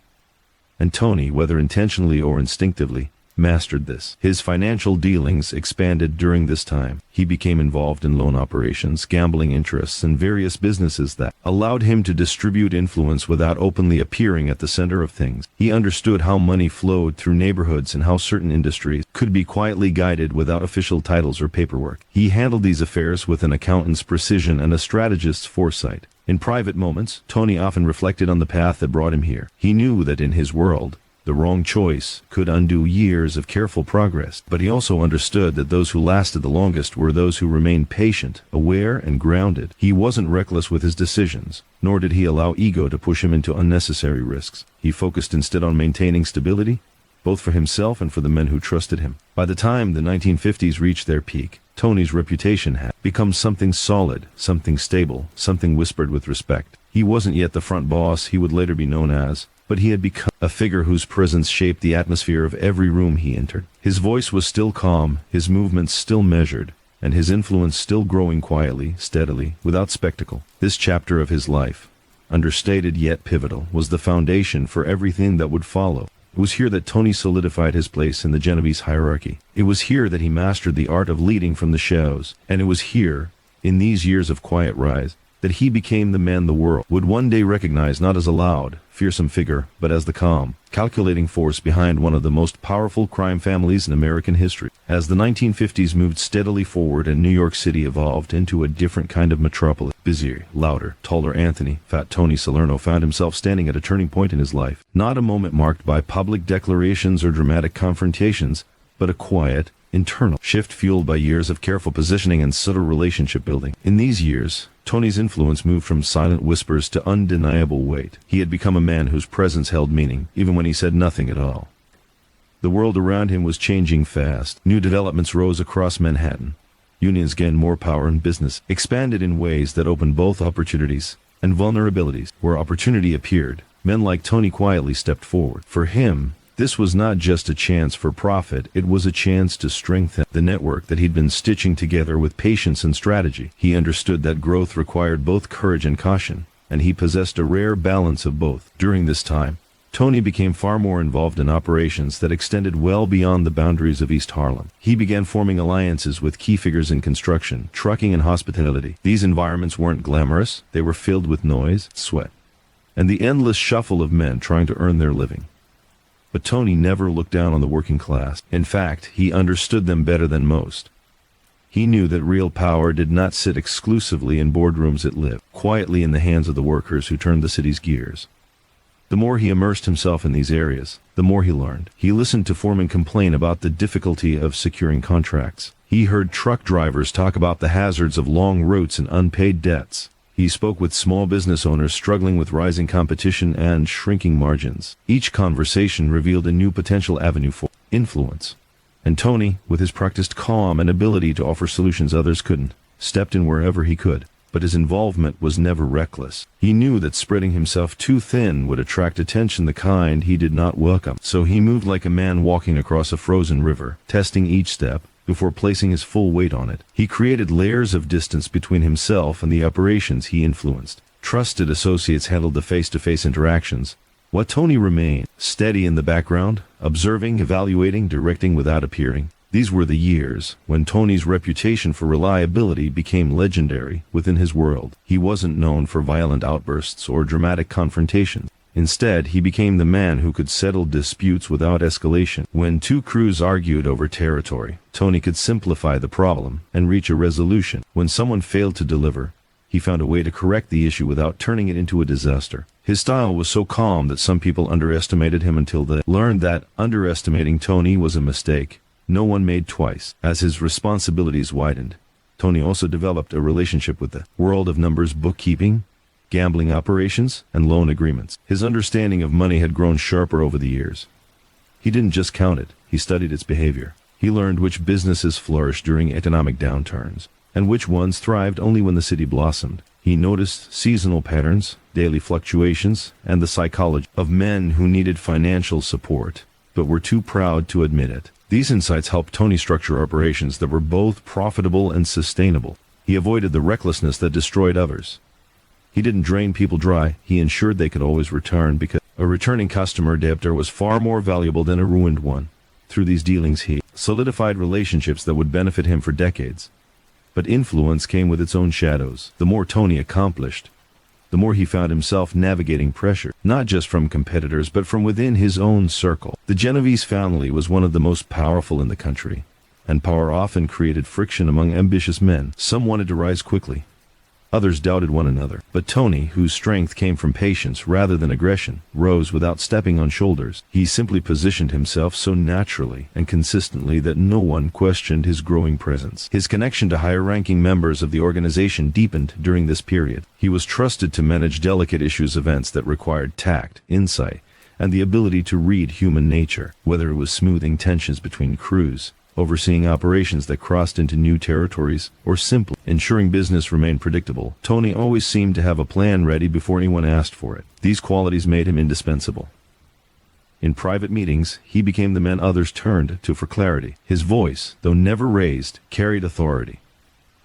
And Tony, whether intentionally or instinctively, mastered this. His financial dealings expanded during this time. He became involved in loan operations, gambling interests, and various businesses that allowed him to distribute influence without openly appearing at the center of things. He understood how money flowed through neighborhoods and how certain industries could be quietly guided without official titles or paperwork. He handled these affairs with an accountant's precision and a strategist's foresight. In private moments, Tony often reflected on the path that brought him here. He knew that in his world, The wrong choice could undo years of careful progress, but he also understood that those who lasted the longest were those who remained patient, aware, and grounded. He wasn't reckless with his decisions, nor did he allow ego to push him into unnecessary risks. He focused instead on maintaining stability, both for himself and for the men who trusted him. By the time the 1950s reached their peak, Tony's reputation had become something solid, something stable, something whispered with respect. He wasn't yet the front boss he would later be known as, but he had become a figure whose presence shaped the atmosphere of every room he entered. His voice was still calm, his movements still measured, and his influence still growing quietly, steadily, without spectacle. This chapter of his life, understated yet pivotal, was the foundation for everything that would follow. It was here that Tony solidified his place in the Genovese hierarchy. It was here that he mastered the art of leading from the shadows, and it was here, in these years of quiet rise, that he became the man the world would one day recognize not as a loud, fearsome figure, but as the calm, calculating force behind one of the most powerful crime families in American history. As the 1950s moved steadily forward and New York City evolved into a different kind of metropolis, busier, louder, taller Fat Tony Salerno found himself standing at a turning point in his life. Not a moment marked by public declarations or dramatic confrontations, but a quiet, internal shift fueled by years of careful positioning and subtle relationship building. In these years, Tony's influence moved from silent whispers to undeniable weight. He had become a man whose presence held meaning, even when he said nothing at all. The world around him was changing fast. New developments rose across Manhattan. Unions gained more power and business expanded in ways that opened both opportunities and vulnerabilities. Where opportunity appeared, men like Tony quietly stepped forward. For him, this was not just a chance for profit, it was a chance to strengthen the network that he'd been stitching together with patience and strategy. He understood that growth required both courage and caution, and he possessed a rare balance of both. During this time, Tony became far more involved in operations that extended well beyond the boundaries of East Harlem. He began forming alliances with key figures in construction, trucking, and hospitality. These environments weren't glamorous, they were filled with noise, sweat, and the endless shuffle of men trying to earn their living. But Tony never looked down on the working class. In fact, he understood them better than most. He knew that real power did not sit exclusively in boardrooms, it lived quietly in the hands of the workers who turned the city's gears. The more he immersed himself in these areas, the more he learned. He listened to foremen complain about the difficulty of securing contracts. He heard truck drivers talk about the hazards of long routes and unpaid debts. He spoke with small business owners struggling with rising competition and shrinking margins. Each conversation revealed a new potential avenue for influence. And Tony, with his practiced calm and ability to offer solutions others couldn't, stepped in wherever he could. But his involvement was never reckless. He knew that spreading himself too thin would attract attention the kind he did not welcome. So he moved like a man walking across a frozen river, testing each step before placing his full weight on it. He created layers of distance between himself and the operations he influenced. Trusted associates handled the face-to-face interactions, while Tony remained steady in the background, observing, evaluating, directing without appearing. These were the years when Tony's reputation for reliability became legendary within his world. He wasn't known for violent outbursts or dramatic confrontations. Instead, he became the man who could settle disputes without escalation. When two crews argued over territory, Tony could simplify the problem and reach a resolution. When someone failed to deliver, he found a way to correct the issue without turning it into a disaster. His style was so calm that some people underestimated him until they learned that underestimating Tony was a mistake no one made twice. As his responsibilities widened, Tony also developed a relationship with the world of numbers, bookkeeping, gambling operations, and loan agreements. His understanding of money had grown sharper over the years. He didn't just count it, he studied its behavior. He learned which businesses flourished during economic downturns, and which ones thrived only when the city blossomed. He noticed seasonal patterns, daily fluctuations, and the psychology of men who needed financial support, but were too proud to admit it. These insights helped Tony structure operations that were both profitable and sustainable. He avoided the recklessness that destroyed others. He didn't drain people dry, he ensured they could always return, because a returning customer debtor was far more valuable than a ruined one. Through these dealings he solidified relationships that would benefit him for decades. But influence came with its own shadows. The more Tony accomplished, the more he found himself navigating pressure, not just from competitors, but from within his own circle. The Genovese family was one of the most powerful in the country, and power often created friction among ambitious men. Some wanted to rise quickly, Others doubted one another. But Tony, whose strength came from patience rather than aggression, rose without stepping on shoulders. He simply positioned himself so naturally and consistently that no one questioned his growing presence. His connection to higher-ranking members of the organization deepened during this period. He was trusted to manage delicate events that required tact, insight, and the ability to read human nature, whether it was smoothing tensions between crews, overseeing operations that crossed into new territories, or simply ensuring business remained predictable. Tony always seemed to have a plan ready before anyone asked for it. These qualities made him indispensable. In private meetings, he became the man others turned to for clarity. His voice, though never raised, carried authority.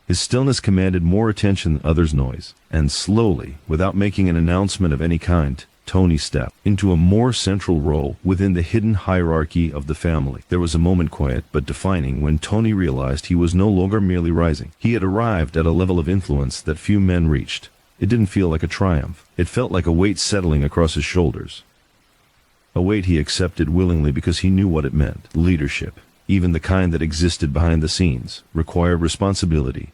His stillness commanded more attention than others' noise. And slowly, without making an announcement of any kind, Tony stepped into a more central role within the hidden hierarchy of the family. There was a moment, quiet but defining, when Tony realized he was no longer merely rising. He had arrived at a level of influence that few men reached. It didn't feel like a triumph. It felt like a weight settling across his shoulders. A weight he accepted willingly because he knew what it meant. Leadership, even the kind that existed behind the scenes, required responsibility.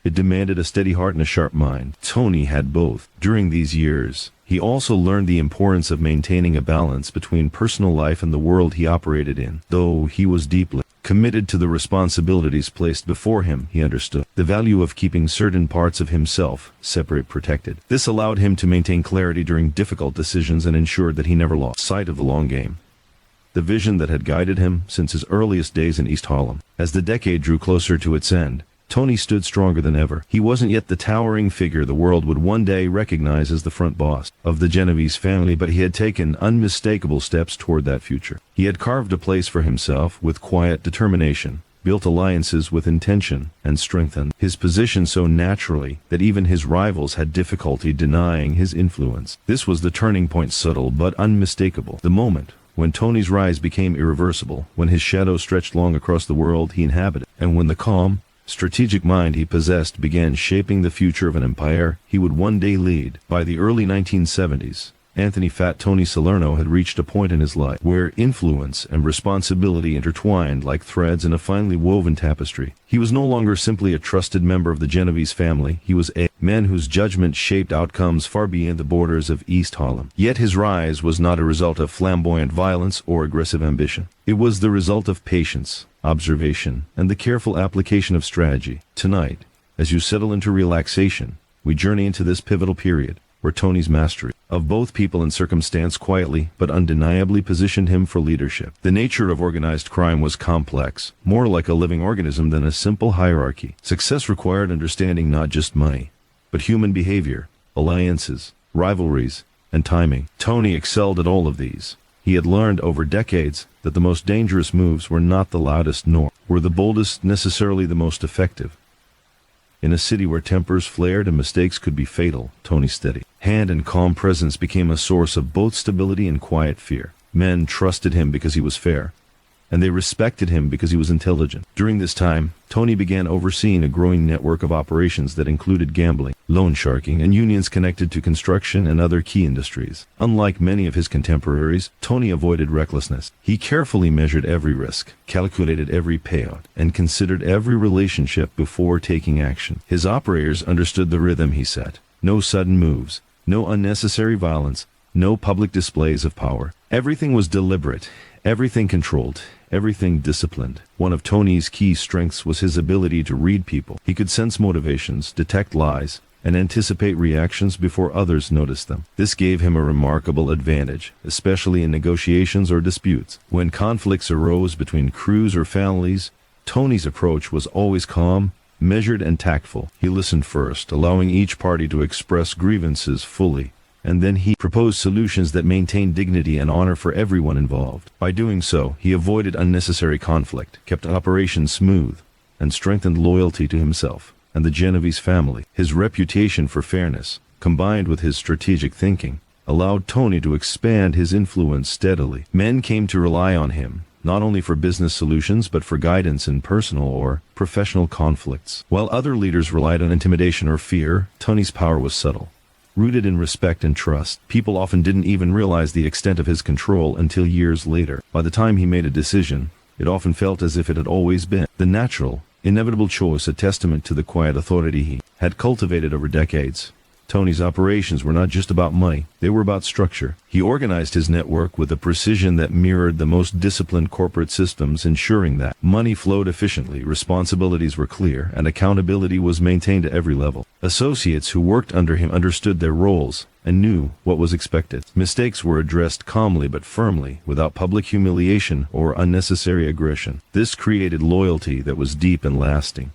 It demanded a steady heart and a sharp mind. Tony had both. During these years, he also learned the importance of maintaining a balance between personal life and the world he operated in. Though he was deeply committed to the responsibilities placed before him, he understood the value of keeping certain parts of himself separate, protected. This allowed him to maintain clarity during difficult decisions and ensured that he never lost sight of the long game. The vision that had guided him since his earliest days in East Harlem. As the decade drew closer to its end, Tony stood stronger than ever. He wasn't yet the towering figure the world would one day recognize as the front boss of the Genovese family, but he had taken unmistakable steps toward that future. He had carved a place for himself with quiet determination, built alliances with intention, and strengthened his position so naturally that even his rivals had difficulty denying his influence. This was the turning point, subtle but unmistakable. The moment when Tony's rise became irreversible, when his shadow stretched long across the world he inhabited, and when the calm, strategic mind he possessed began shaping the future of an empire he would one day lead. By the early 1970s, Anthony "Fat Tony" Salerno had reached a point in his life where influence and responsibility intertwined like threads in a finely woven tapestry. He was no longer simply a trusted member of the Genovese family. He was a man whose judgment shaped outcomes far beyond the borders of East Harlem. Yet his rise was not a result of flamboyant violence or aggressive ambition. It was the result of patience, observation, and the careful application of strategy. Tonight, as you settle into relaxation, we journey into this pivotal period where Tony's mastery of both people and circumstance quietly but undeniably positioned him for leadership. The nature of organized crime was complex, more like a living organism than a simple hierarchy. Success required understanding not just money, but human behavior, alliances, rivalries, and timing. Tony excelled at all of these. He had learned over decades that the most dangerous moves were not the loudest, nor were the boldest necessarily the most effective. In a city where tempers flared and mistakes could be fatal, Tony's steady hand and calm presence became a source of both stability and quiet fear. Men trusted him because he was fair, and they respected him because he was intelligent. During this time, Tony began overseeing a growing network of operations that included gambling, loan sharking, and unions connected to construction and other key industries. Unlike many of his contemporaries, Tony avoided recklessness. He carefully measured every risk, calculated every payout, and considered every relationship before taking action. His operators understood the rhythm he set. No sudden moves, no unnecessary violence, no public displays of power. Everything was deliberate, everything controlled, everything disciplined. One of Tony's key strengths was his ability to read people. He could sense motivations, detect lies, and anticipate reactions before others noticed them. This gave him a remarkable advantage, especially in negotiations or disputes. When conflicts arose between crews or families, Tony's approach was always calm, measured, and tactful. He listened first, allowing each party to express grievances fully, and then he proposed solutions that maintained dignity and honor for everyone involved. By doing so, he avoided unnecessary conflict, kept operations smooth, and strengthened loyalty to himself and the Genovese family. His reputation for fairness, combined with his strategic thinking, allowed Tony to expand his influence steadily. Men came to rely on him, not only for business solutions but for guidance in personal or professional conflicts. While other leaders relied on intimidation or fear, Tony's power was subtle, rooted in respect and trust. People often didn't even realize the extent of his control until years later. By the time he made a decision, it often felt as if it had always been the natural, inevitable choice, a testament to the quiet authority he had cultivated over decades. Tony's operations were not just about money, they were about structure. He organized his network with a precision that mirrored the most disciplined corporate systems, ensuring that money flowed efficiently, responsibilities were clear, and accountability was maintained at every level. Associates who worked under him understood their roles and knew what was expected. Mistakes were addressed calmly but firmly, without public humiliation or unnecessary aggression. This created loyalty that was deep and lasting.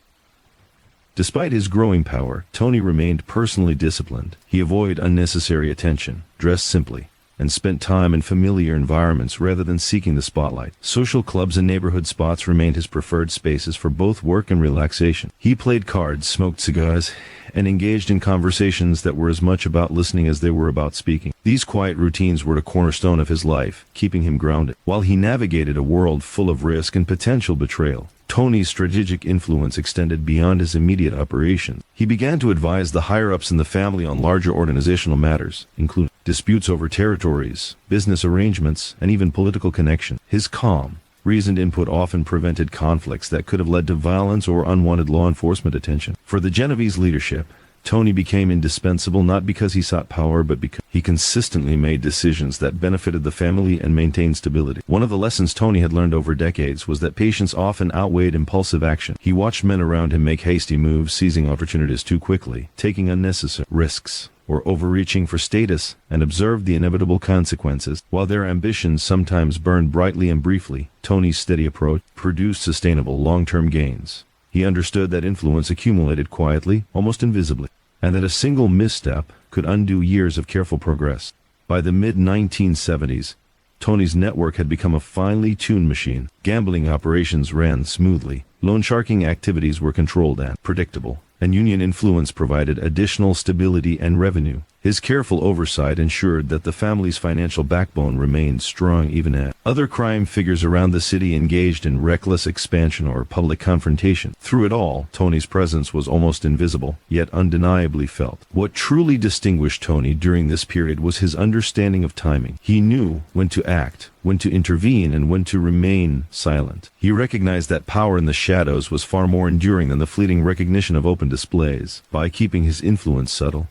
Despite his growing power, Tony remained personally disciplined. He avoided unnecessary attention, dressed simply, and spent time in familiar environments rather than seeking the spotlight. Social clubs and neighborhood spots remained his preferred spaces for both work and relaxation. He played cards, smoked cigars, and engaged in conversations that were as much about listening as they were about speaking. These quiet routines were the cornerstone of his life, keeping him grounded. While he navigated a world full of risk and potential betrayal, Tony's strategic influence extended beyond his immediate operations. He began to advise the higher-ups in the family on larger organizational matters, including disputes over territories, business arrangements, and even political connection. His calm, reasoned input often prevented conflicts that could have led to violence or unwanted law enforcement attention. For the Genovese leadership, Tony became indispensable not because he sought power, but because he consistently made decisions that benefited the family and maintained stability. One of the lessons Tony had learned over decades was that patience often outweighed impulsive action. He watched men around him make hasty moves, seizing opportunities too quickly, taking unnecessary risks, or overreaching for status, and observed the inevitable consequences. While their ambitions sometimes burned brightly and briefly, Tony's steady approach produced sustainable long-term gains. He understood that influence accumulated quietly, almost invisibly, and that a single misstep could undo years of careful progress. By the mid-1970s, Tony's network had become a finely tuned machine. Gambling operations ran smoothly, loan sharking activities were controlled and predictable, and union influence provided additional stability and revenue. His careful oversight ensured that the family's financial backbone remained strong even as other crime figures around the city engaged in reckless expansion or public confrontation. Through it all, Tony's presence was almost invisible, yet undeniably felt. What truly distinguished Tony during this period was his understanding of timing. He knew when to act, when to intervene, and when to remain silent. He recognized that power in the shadows was far more enduring than the fleeting recognition of open displays. By keeping his influence subtle,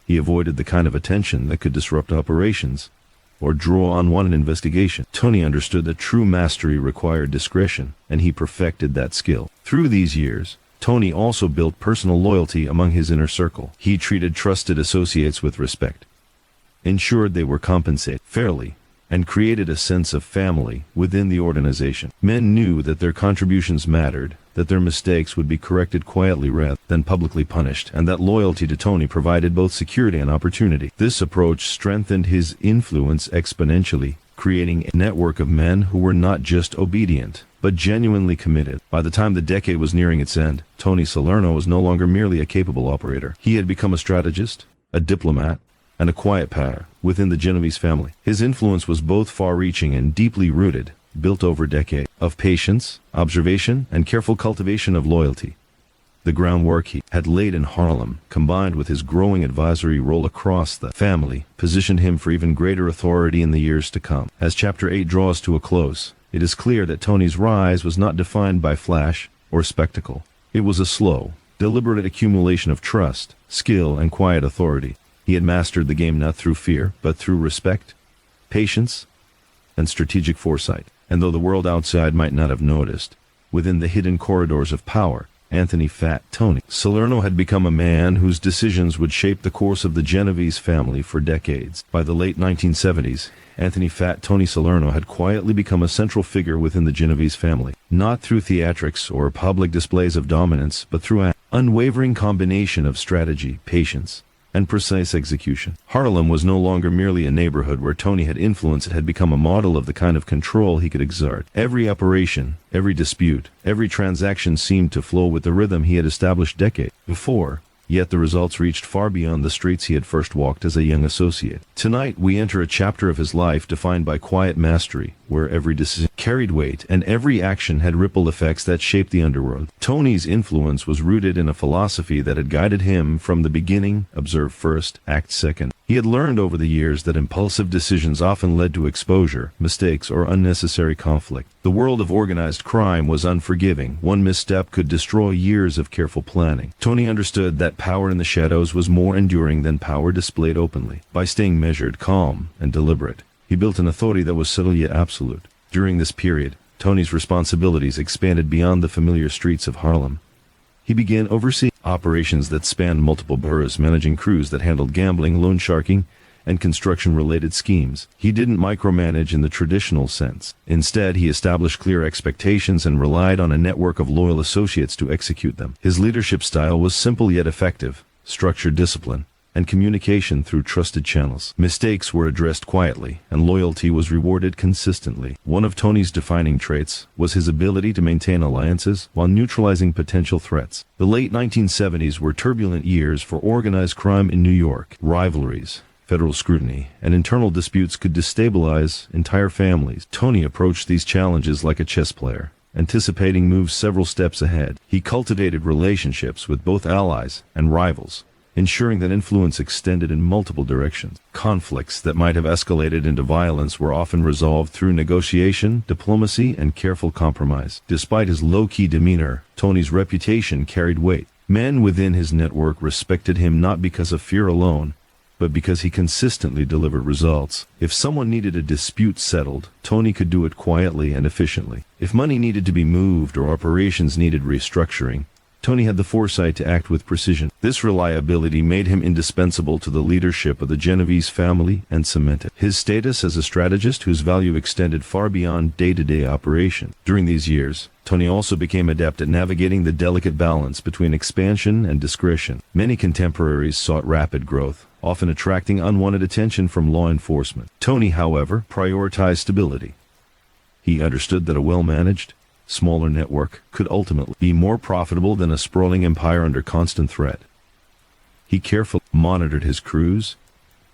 he avoided the kind of attention that could disrupt operations or draw unwanted investigation. Tony understood that true mastery required discretion, and he perfected that skill. Through these years, Tony also built personal loyalty among his inner circle. He treated trusted associates with respect, ensured they were compensated fairly, and created a sense of family within the organization. Men knew that their contributions mattered, that their mistakes would be corrected quietly rather than publicly punished, and that loyalty to Tony provided both security and opportunity. This approach strengthened his influence exponentially, creating a network of men who were not just obedient, but genuinely committed. By the time the decade was nearing its end, Tony Salerno was no longer merely a capable operator. He had become a strategist, a diplomat, and a quiet power within the Genovese family. His influence was both far-reaching and deeply rooted, built over decades of patience, observation, and careful cultivation of loyalty. The groundwork he had laid in Harlem, combined with his growing advisory role across the family, positioned him for even greater authority in the years to come. As Chapter 8 draws to a close, it is clear that Tony's rise was not defined by flash or spectacle. It was a slow, deliberate accumulation of trust, skill, and quiet authority. He had mastered the game not through fear, but through respect, patience, and strategic foresight. And though the world outside might not have noticed, within the hidden corridors of power, Tony Salerno had become a man whose decisions would shape the course of the Genovese family for decades. By the late 1970s, Tony Salerno had quietly become a central figure within the Genovese family, not through theatrics or public displays of dominance, but through an unwavering combination of strategy, patience, and precise execution. Harlem was no longer merely a neighborhood where Tony had influence. It had become a model of the kind of control he could exert. Every operation, every dispute, every transaction seemed to flow with the rhythm he had established decades before. Yet the results reached far beyond the streets he had first walked as a young associate. Tonight we enter a chapter of his life defined by quiet mastery, where every decision carried weight and every action had ripple effects that shaped the underworld. Tony's influence was rooted in a philosophy that had guided him from the beginning: observe first, act second. He had learned over the years that impulsive decisions often led to exposure, mistakes, or unnecessary conflict. The world of organized crime was unforgiving. One misstep could destroy years of careful planning. Tony understood that power in the shadows was more enduring than power displayed openly. By staying measured, calm, and deliberate, he built an authority that was subtle yet absolute. During this period, Tony's responsibilities expanded beyond the familiar streets of Harlem. He began overseeing operations that spanned multiple boroughs, managing crews that handled gambling, loan sharking, and construction-related schemes. He didn't micromanage in the traditional sense. Instead, he established clear expectations and relied on a network of loyal associates to execute them. His leadership style was simple yet effective: structured discipline and communication through trusted channels. Mistakes were addressed quietly, and loyalty was rewarded consistently. One of Tony's defining traits was his ability to maintain alliances while neutralizing potential threats. The late 1970s were turbulent years for organized crime in New York. Rivalries, federal scrutiny, and internal disputes could destabilize entire families. Tony approached these challenges like a chess player, anticipating moves several steps ahead. He cultivated relationships with both allies and rivals, ensuring that influence extended in multiple directions. Conflicts that might have escalated into violence were often resolved through negotiation, diplomacy, and careful compromise. Despite his low-key demeanor, Tony's reputation carried weight. Men within his network respected him not because of fear alone, but because he consistently delivered results. If someone needed a dispute settled, Tony could do it quietly and efficiently. If money needed to be moved or operations needed restructuring, Tony had the foresight to act with precision. This reliability made him indispensable to the leadership of the Genovese family and cemented his status as a strategist whose value extended far beyond day-to-day operation. During these years, Tony also became adept at navigating the delicate balance between expansion and discretion. Many contemporaries sought rapid growth, often attracting unwanted attention from law enforcement. Tony, however, prioritized stability. He understood that a well-managed, smaller network could ultimately be more profitable than a sprawling empire under constant threat. He carefully monitored his crews,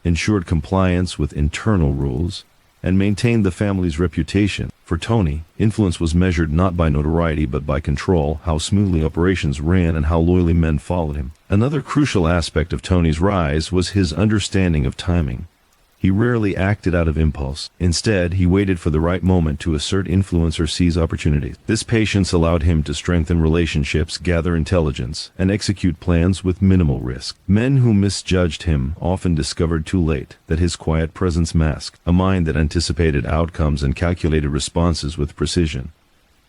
ensured compliance with internal rules, and maintained the family's reputation. For Tony, influence was measured not by notoriety but by control, how smoothly operations ran and how loyally men followed him. Another crucial aspect of Tony's rise was his understanding of timing. He rarely acted out of impulse. Instead, he waited for the right moment to assert influence or seize opportunities. This patience allowed him to strengthen relationships, gather intelligence, and execute plans with minimal risk. Men who misjudged him often discovered too late that his quiet presence masked a mind that anticipated outcomes and calculated responses with precision.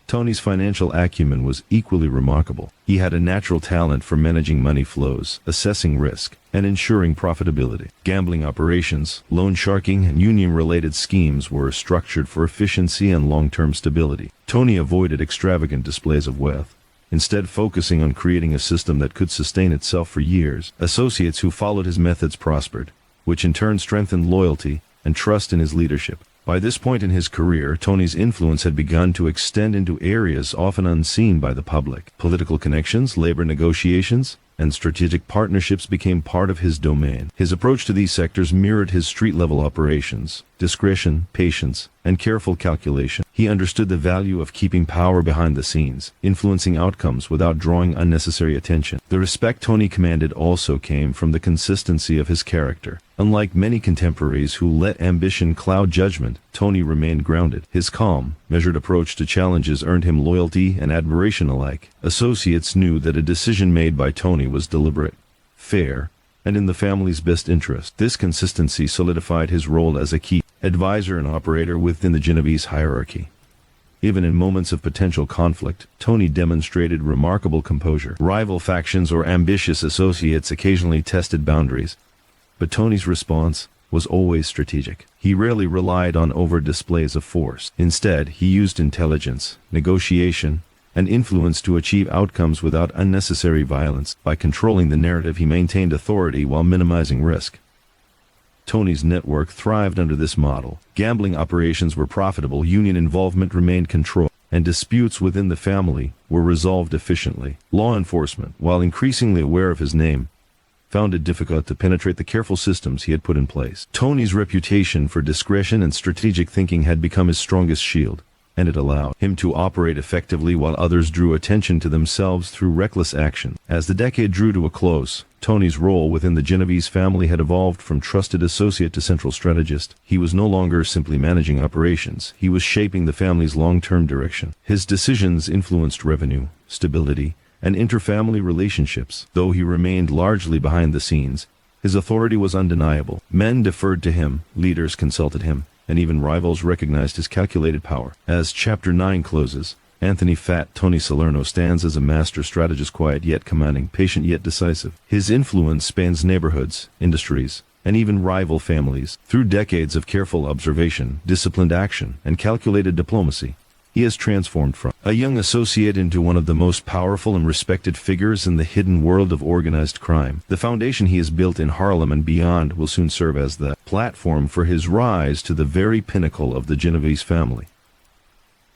Tony's financial acumen was equally remarkable. He had a natural talent for managing money flows, assessing risk, and ensuring profitability. Gambling operations, loan sharking, and union-related schemes were structured for efficiency and long-term stability. Tony avoided extravagant displays of wealth, instead focusing on creating a system that could sustain itself for years. Associates who followed his methods prospered, which in turn strengthened loyalty and trust in his leadership. By this point in his career, Tony's influence had begun to extend into areas often unseen by the public. Political connections, labor negotiations, and strategic partnerships became part of his domain. His approach to these sectors mirrored his street-level operations: discretion, patience, and careful calculation. He understood the value of keeping power behind the scenes, influencing outcomes without drawing unnecessary attention. The respect Tony commanded also came from the consistency of his character. Unlike many contemporaries who let ambition cloud judgment, Tony remained grounded. His calm, measured approach to challenges earned him loyalty and admiration alike. Associates knew that a decision made by Tony was deliberate, fair, and in the family's best interest. This consistency solidified his role as a key advisor and operator within the Genovese hierarchy. Even in moments of potential conflict, Tony demonstrated remarkable composure. Rival factions or ambitious associates occasionally tested boundaries, but Tony's response was always strategic. He rarely relied on overt displays of force. Instead, he used intelligence, negotiation, and influence to achieve outcomes without unnecessary violence. By controlling the narrative, he maintained authority while minimizing risk. Tony's network thrived under this model. Gambling operations were profitable, union involvement remained controlled, and disputes within the family were resolved efficiently. Law enforcement, while increasingly aware of his name, found it difficult to penetrate the careful systems he had put in place. Tony's reputation for discretion and strategic thinking had become his strongest shield, and it allowed him to operate effectively while others drew attention to themselves through reckless action. As the decade drew to a close, Tony's role within the Genovese family had evolved from trusted associate to central strategist. He was no longer simply managing operations, he was shaping the family's long-term direction. His decisions influenced revenue, stability, and interfamily relationships. Though he remained largely behind the scenes, his authority was undeniable. Men deferred to him, leaders consulted him, and even rivals recognized his calculated power. As Chapter 9 closes, Anthony "Fat" Tony Salerno stands as a master strategist, quiet yet commanding, patient yet decisive. His influence spans neighborhoods, industries, and even rival families. Through decades of careful observation, disciplined action, and calculated diplomacy, he has transformed from a young associate into one of the most powerful and respected figures in the hidden world of organized crime. The foundation he has built in Harlem and beyond will soon serve as the platform for his rise to the very pinnacle of the Genovese family.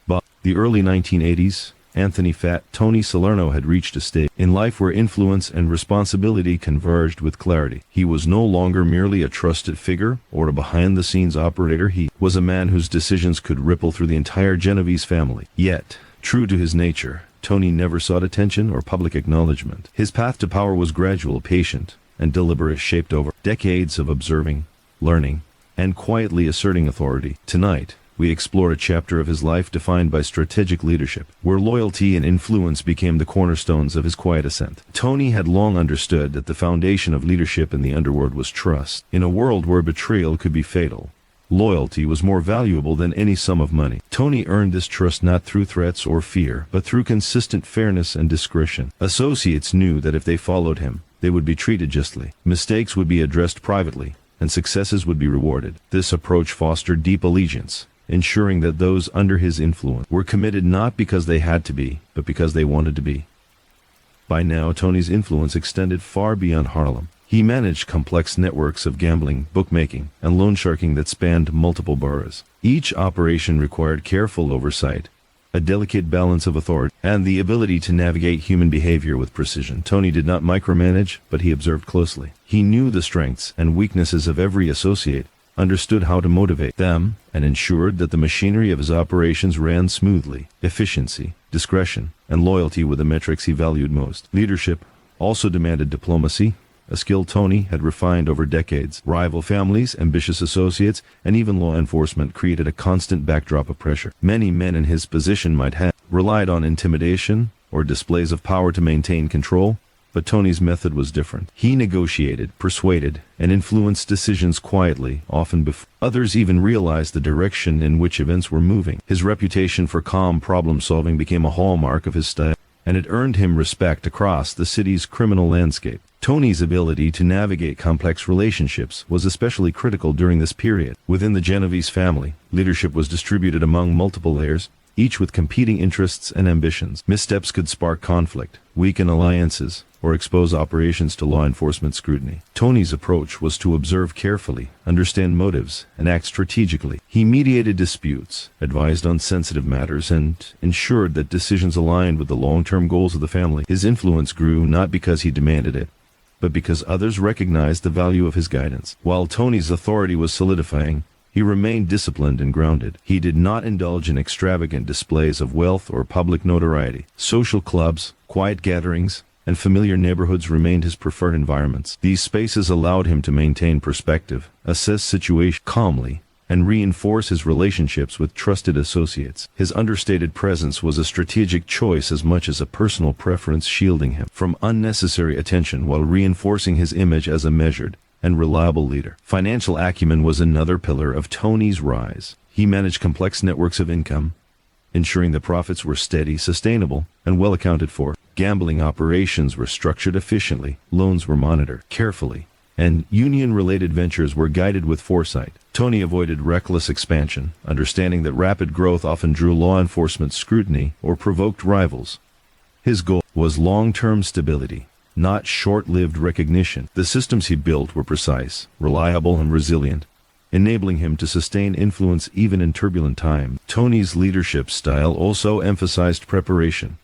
By the early 1980s, Anthony "Fat" Tony Salerno had reached a stage in life where influence and responsibility converged with clarity. He was no longer merely a trusted figure or a behind-the-scenes operator. He was a man whose decisions could ripple through the entire Genovese family. Yet, true to his nature, Tony never sought attention or public acknowledgement. His path to power was gradual, patient, and deliberate, shaped over decades of observing, learning, and quietly asserting authority. Tonight, we explore a chapter of his life defined by strategic leadership, where loyalty and influence became the cornerstones of his quiet ascent. Tony had long understood that the foundation of leadership in the underworld was trust. In a world where betrayal could be fatal, loyalty was more valuable than any sum of money. Tony earned this trust not through threats or fear, but through consistent fairness and discretion. Associates knew that if they followed him, they would be treated justly. Mistakes would be addressed privately, and successes would be rewarded. This approach fostered deep allegiance, ensuring that those under his influence were committed not because they had to be, but because they wanted to be. By now, Tony's influence extended far beyond Harlem. He managed complex networks of gambling, bookmaking, and loan sharking that spanned multiple boroughs. Each operation required careful oversight, a delicate balance of authority, and the ability to navigate human behavior with precision. Tony did not micromanage, but he observed closely. He knew the strengths and weaknesses of every associate, understood how to motivate them, and ensured that the machinery of his operations ran smoothly. Efficiency, discretion, and loyalty were the metrics he valued most. Leadership also demanded diplomacy, a skill Tony had refined over decades. Rival families, ambitious associates, and even law enforcement created a constant backdrop of pressure. Many men in his position might have relied on intimidation or displays of power to maintain control, but Tony's method was different. He negotiated, persuaded, and influenced decisions quietly, often before others even realized the direction in which events were moving. His reputation for calm problem-solving became a hallmark of his style, and it earned him respect across the city's criminal landscape. Tony's ability to navigate complex relationships was especially critical during this period. Within the Genovese family, leadership was distributed among multiple layers, each with competing interests and ambitions. Missteps could spark conflict, weaken alliances, or expose operations to law enforcement scrutiny. Tony's approach was to observe carefully, understand motives, and act strategically. He mediated disputes, advised on sensitive matters, and ensured that decisions aligned with the long-term goals of the family. His influence grew not because he demanded it, but because others recognized the value of his guidance. While Tony's authority was solidifying, he remained disciplined and grounded. He did not indulge in extravagant displays of wealth or public notoriety. Social clubs, quiet gatherings, and familiar neighborhoods remained his preferred environments. These spaces allowed him to maintain perspective, assess situations calmly, and reinforce his relationships with trusted associates. His understated presence was a strategic choice as much as a personal preference, shielding him from unnecessary attention while reinforcing his image as a measured and reliable leader. Financial acumen was another pillar of Tony's rise. He managed complex networks of income, ensuring the profits were steady, sustainable, and well accounted for. Gambling operations were structured efficiently, loans were monitored carefully, and union-related ventures were guided with foresight. Tony avoided reckless expansion, understanding that rapid growth often drew law enforcement scrutiny or provoked rivals. His goal was long-term stability, not short-lived recognition. The systems he built were precise, reliable, and resilient, enabling him to sustain influence even in turbulent times. Tony's leadership style also emphasized preparation.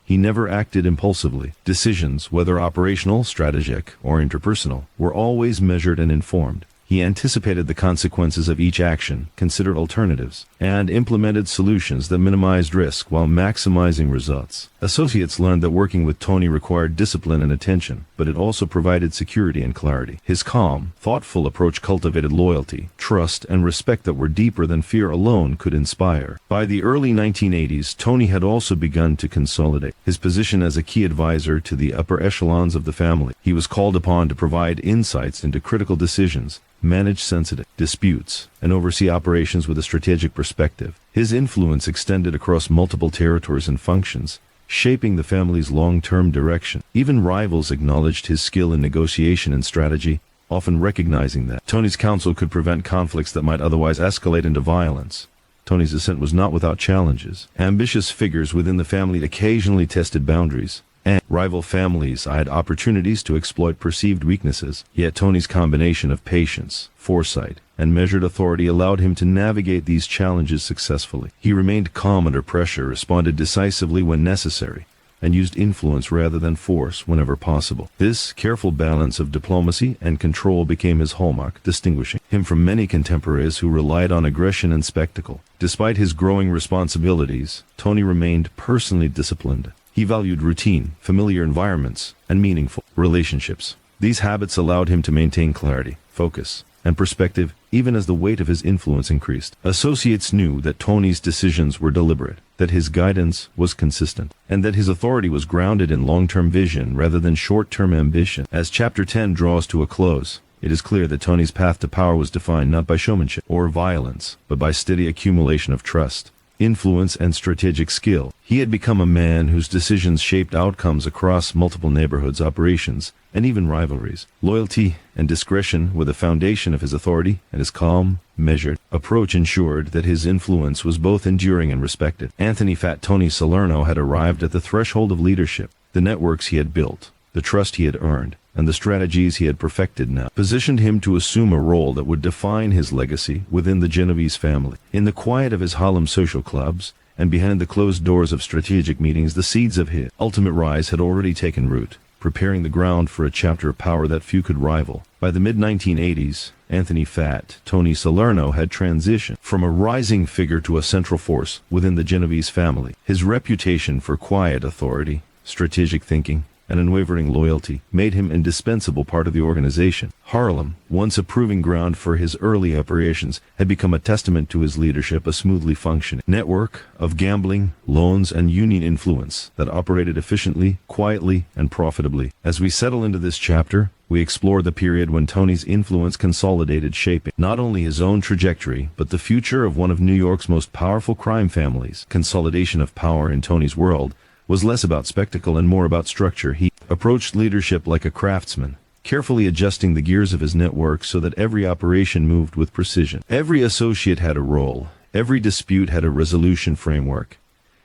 He never acted impulsively. Decisions, whether operational, strategic, or interpersonal, were always measured and informed. He anticipated the consequences of each action, considered alternatives, and implemented solutions that minimized risk while maximizing results. Associates learned that working with Tony required discipline and attention, but it also provided security and clarity. His calm, thoughtful approach cultivated loyalty, trust, and respect that were deeper than fear alone could inspire. By the early 1980s, Tony had also begun to consolidate his position as a key advisor to the upper echelons of the family. He was called upon to provide insights into critical decisions, manage sensitive disputes, and oversee operations with a strategic perspective. His influence extended across multiple territories and functions, shaping the family's long-term direction. Even rivals acknowledged his skill in negotiation and strategy, often recognizing that Tony's counsel could prevent conflicts that might otherwise escalate into violence. Tony's ascent was not without challenges. Ambitious figures within the family occasionally tested boundaries, and rival families had opportunities to exploit perceived weaknesses. Yet Tony's combination of patience, foresight, and measured authority allowed him to navigate these challenges successfully. He remained calm under pressure, responded decisively when necessary, and used influence rather than force whenever possible. This careful balance of diplomacy and control became his hallmark, distinguishing him from many contemporaries who relied on aggression and spectacle. Despite his growing responsibilities, Tony remained personally disciplined. He valued routine, familiar environments, and meaningful relationships. These habits allowed him to maintain clarity, focus, and perspective even as the weight of his influence increased. Associates knew that Tony's decisions were deliberate, that his guidance was consistent, and that his authority was grounded in long-term vision rather than short-term ambition. As Chapter 10 draws to a close, it is clear that Tony's path to power was defined not by showmanship or violence, but by steady accumulation of trust, influence, and strategic skill. He had become a man whose decisions shaped outcomes across multiple neighborhoods, operations, and even rivalries. Loyalty and discretion were the foundation of his authority, and his calm, measured approach ensured that his influence was both enduring and respected. Anthony "Fat Tony" Salerno had arrived at the threshold of leadership. The networks he had built, the trust he had earned, and the strategies he had perfected now positioned him to assume a role that would define his legacy within the Genovese family. In the quiet of his Harlem social clubs, and behind the closed doors of strategic meetings, the seeds of his ultimate rise had already taken root, preparing the ground for a chapter of power that few could rival. By the mid-1980s, Anthony "Fat Tony" Salerno had transitioned from a rising figure to a central force within the Genovese family. His reputation for quiet authority, strategic thinking, and unwavering loyalty made him an indispensable part of the organization. Harlem, once a proving ground for his early operations, had become a testament to his leadership, a smoothly functioning network of gambling, loans, and union influence that operated efficiently, quietly, and profitably. As we settle into this chapter, we explore the period when Tony's influence consolidated, shaping not only his own trajectory, but the future of one of New York's most powerful crime families. Consolidation of power in Tony's world was less about spectacle and more about structure. He approached leadership like a craftsman, carefully adjusting the gears of his network so that every operation moved with precision. Every associate had a role, every dispute had a resolution framework,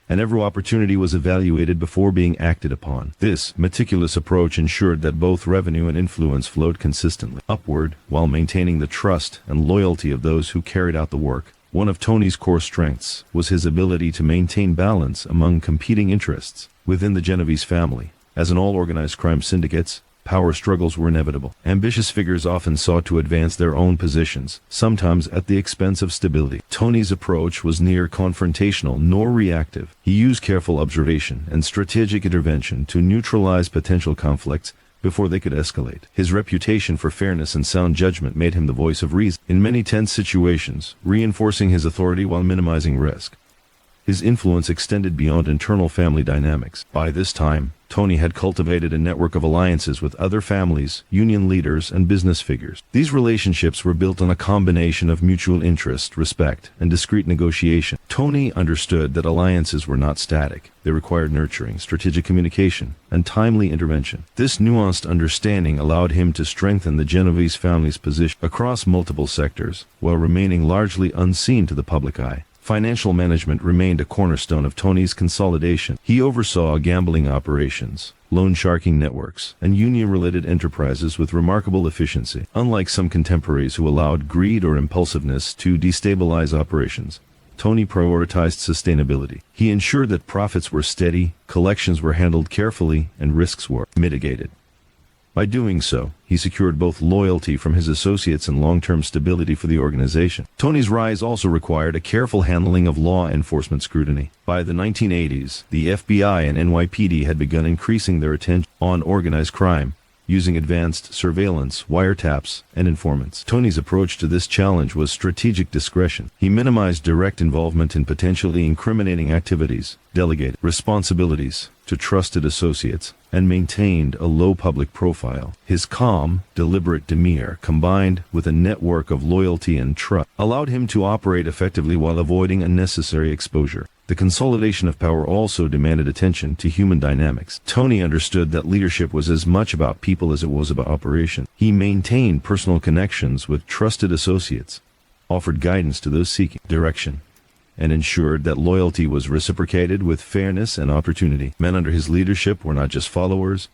and every opportunity was evaluated before being acted upon. This meticulous approach ensured that both revenue and influence flowed consistently upward while maintaining the trust and loyalty of those who carried out the work. One of Tony's core strengths was his ability to maintain balance among competing interests within the Genovese family. As in all organized crime syndicates, power struggles were inevitable. Ambitious figures often sought to advance their own positions, sometimes at the expense of stability. Tony's approach was neither confrontational nor reactive. He used careful observation and strategic intervention to neutralize potential conflicts before they could escalate. His reputation for fairness and sound judgment made him the voice of reason in many tense situations, reinforcing his authority while minimizing risk. His influence extended beyond internal family dynamics. By this time, Tony had cultivated a network of alliances with other families, union leaders, and business figures. These relationships were built on a combination of mutual interest, respect, and discreet negotiation. Tony understood that alliances were not static. They required nurturing, strategic communication, and timely intervention. This nuanced understanding allowed him to strengthen the Genovese family's position across multiple sectors, while remaining largely unseen to the public eye. Financial management remained a cornerstone of Tony's consolidation. He oversaw gambling operations, loan sharking networks, and union-related enterprises with remarkable efficiency. Unlike some contemporaries who allowed greed or impulsiveness to destabilize operations, Tony prioritized sustainability. He ensured that profits were steady, collections were handled carefully, and risks were mitigated. By doing so, he secured both loyalty from his associates and long-term stability for the organization. Tony's rise also required a careful handling of law enforcement scrutiny. By the 1980s, the FBI and NYPD had begun increasing their attention on organized crime, using advanced surveillance, wiretaps, and informants. Tony's approach to this challenge was strategic discretion. He minimized direct involvement in potentially incriminating activities, delegated responsibilities to trusted associates, and maintained a low public profile. His calm, deliberate demeanor, combined with a network of loyalty and trust, allowed him to operate effectively while avoiding unnecessary exposure. The consolidation of power also demanded attention to human dynamics. Tony understood that leadership was as much about people as it was about operation. He maintained personal connections with trusted associates, offered guidance to those seeking direction, and ensured that loyalty was reciprocated with fairness and opportunity. Men under his leadership were not just followers,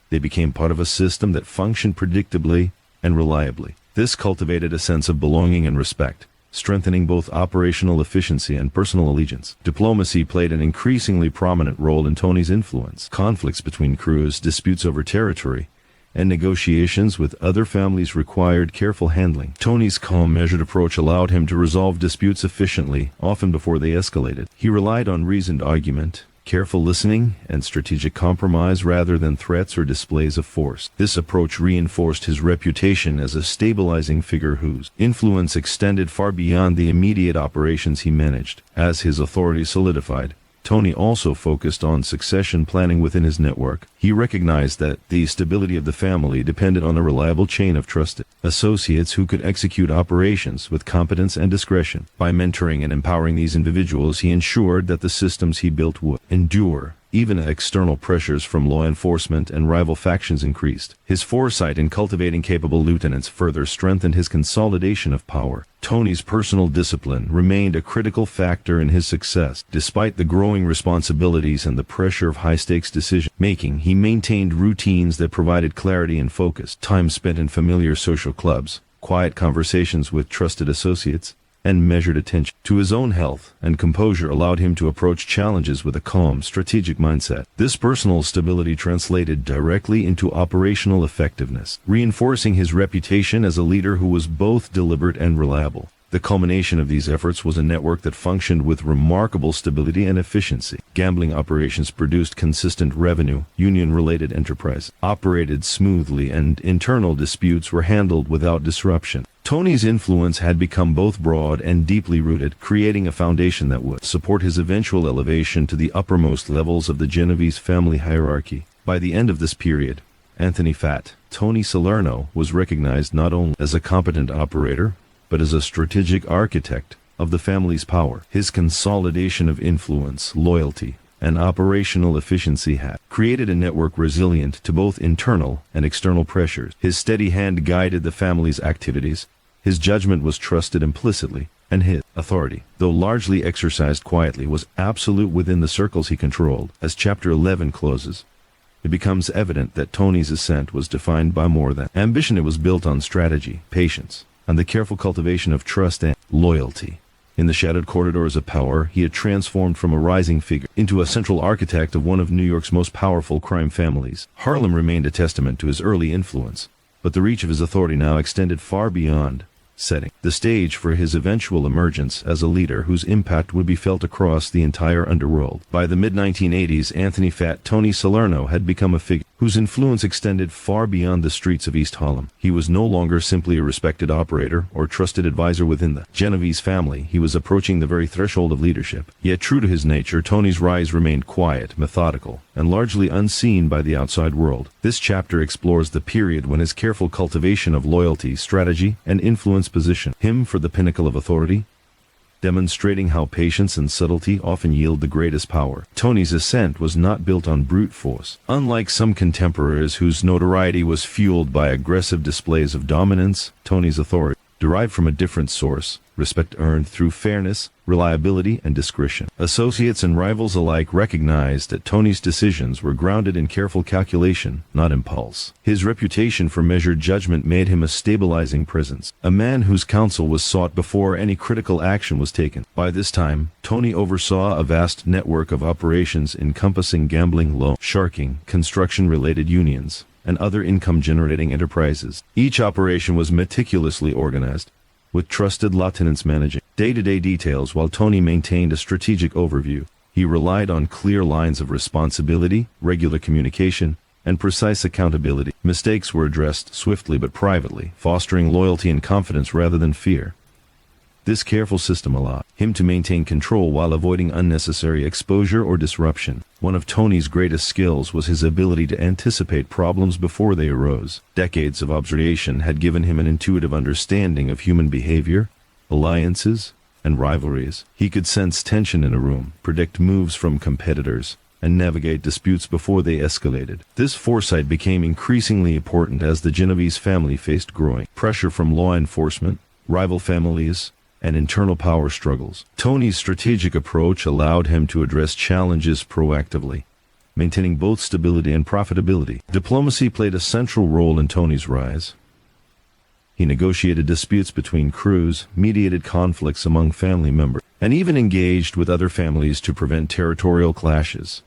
they became part of a system that functioned predictably and reliably. This cultivated a sense of belonging and respect, strengthening both operational efficiency and personal allegiance. Diplomacy played an increasingly prominent role in Tony's influence. Conflicts between crews, disputes over territory, and negotiations with other families required careful handling. Tony's calm, measured approach allowed him to resolve disputes efficiently, often before they escalated. He relied on reasoned argument, careful listening, and strategic compromise rather than threats or displays of force. This approach reinforced his reputation as a stabilizing figure whose influence extended far beyond the immediate operations he managed. As his authority solidified, Tony also focused on succession planning within his network. He recognized that the stability of the family depended on a reliable chain of trusted associates who could execute operations with competence and discretion. By mentoring and empowering these individuals, he ensured that the systems he built would endure, even as external pressures from law enforcement and rival factions increased. His foresight in cultivating capable lieutenants further strengthened his consolidation of power. Tony's personal discipline remained a critical factor in his success. Despite the growing responsibilities and the pressure of high-stakes decision-making, he maintained routines that provided clarity and focus. Time spent in familiar social clubs, quiet conversations with trusted associates, and measured attention to his own health and composure allowed him to approach challenges with a calm, strategic mindset. This personal stability translated directly into operational effectiveness, reinforcing his reputation as a leader who was both deliberate and reliable. The culmination of these efforts was a network that functioned with remarkable stability and efficiency. Gambling operations produced consistent revenue, union-related enterprise operated smoothly, and internal disputes were handled without disruption. Tony's influence had become both broad and deeply rooted, creating a foundation that would support his eventual elevation to the uppermost levels of the Genovese family hierarchy. By the end of this period, Anthony Fat, Tony Salerno, was recognized not only as a competent operator, but as a strategic architect of the family's power. His consolidation of influence, loyalty, and operational efficiency had created a network resilient to both internal and external pressures. His steady hand guided the family's activities, his judgment was trusted implicitly, and his authority, though largely exercised quietly, was absolute within the circles he controlled. As Chapter 11 closes, it becomes evident that Tony's ascent was defined by more than ambition. It was built on strategy, patience, and the careful cultivation of trust and loyalty. In the shadowed corridors of power, he had transformed from a rising figure into a central architect of one of New York's most powerful crime families. Harlem remained a testament to his early influence, but the reach of his authority now extended far beyond, setting the stage for his eventual emergence as a leader whose impact would be felt across the entire underworld. By the mid-1980s, Anthony Fat Tony Salerno had become a figure whose influence extended far beyond the streets of East Harlem. He was no longer simply a respected operator or trusted advisor within the Genovese family. He was approaching the very threshold of leadership. Yet true to his nature, Tony's rise remained quiet, methodical, and largely unseen by the outside world. This chapter explores the period when his careful cultivation of loyalty, strategy, and influence positioned him for the pinnacle of authority, demonstrating how patience and subtlety often yield the greatest power. Tony's ascent was not built on brute force. Unlike some contemporaries whose notoriety was fueled by aggressive displays of dominance, Tony's authority derived from a different source, respect earned through fairness, reliability, and discretion. Associates and rivals alike recognized that Tony's decisions were grounded in careful calculation, not impulse. His reputation for measured judgment made him a stabilizing presence, a man whose counsel was sought before any critical action was taken. By this time, Tony oversaw a vast network of operations encompassing gambling, loan sharking, construction-related unions, and other income-generating enterprises. Each operation was meticulously organized, with trusted lieutenants managing day-to-day details while Tony maintained a strategic overview. He relied on clear lines of responsibility, regular communication, and precise accountability. Mistakes were addressed swiftly but privately, fostering loyalty and confidence rather than fear. This careful system allowed him to maintain control while avoiding unnecessary exposure or disruption. One of Tony's greatest skills was his ability to anticipate problems before they arose. Decades of observation had given him an intuitive understanding of human behavior, alliances, and rivalries. He could sense tension in a room, predict moves from competitors, and navigate disputes before they escalated. This foresight became increasingly important as the Genovese family faced growing pressure from law enforcement, rival families, and internal power struggles. Tony's strategic approach allowed him to address challenges proactively, maintaining both stability and profitability. Diplomacy played a central role in Tony's rise. He negotiated disputes between crews, mediated conflicts among family members, and even engaged with other families to prevent territorial clashes.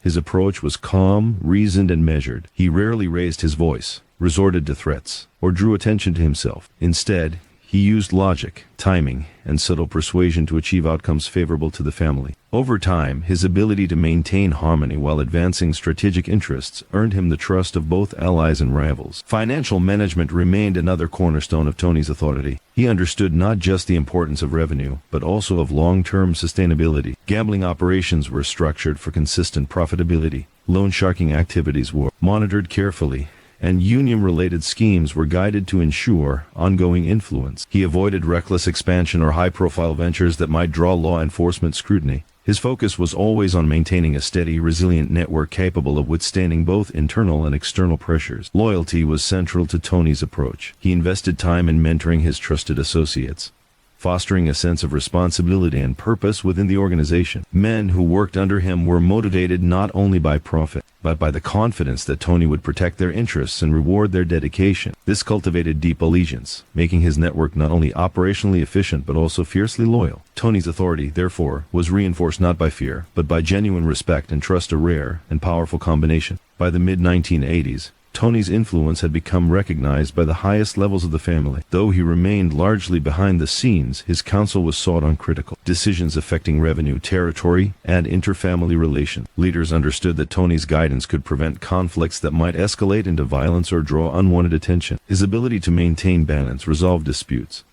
His approach was calm, reasoned, and measured. He rarely raised his voice, resorted to threats, or drew attention to himself. Instead, he used logic, timing, and subtle persuasion to achieve outcomes favorable to the family. Over time, his ability to maintain harmony while advancing strategic interests earned him the trust of both allies and rivals. Financial management remained another cornerstone of Tony's authority. He understood not just the importance of revenue, but also of long-term sustainability. Gambling operations were structured for consistent profitability. Loan sharking activities were monitored carefully, and union-related schemes were guided to ensure ongoing influence. He avoided reckless expansion or high-profile ventures that might draw law enforcement scrutiny. His focus was always on maintaining a steady, resilient network capable of withstanding both internal and external pressures. Loyalty was central to Tony's approach. He invested time in mentoring his trusted associates, fostering a sense of responsibility and purpose within the organization. Men who worked under him were motivated not only by profit, but by the confidence that Tony would protect their interests and reward their dedication. This cultivated deep allegiance, making his network not only operationally efficient but also fiercely loyal. Tony's authority, therefore, was reinforced not by fear, but by genuine respect and trust, a rare and powerful combination. By the mid-1980s, Tony's influence had become recognized by the highest levels of the family. Though he remained largely behind the scenes, his counsel was sought on critical decisions affecting revenue, territory, and interfamily relations. Leaders understood that Tony's guidance could prevent conflicts that might escalate into violence or draw unwanted attention. His ability to maintain balance, resolve disputes,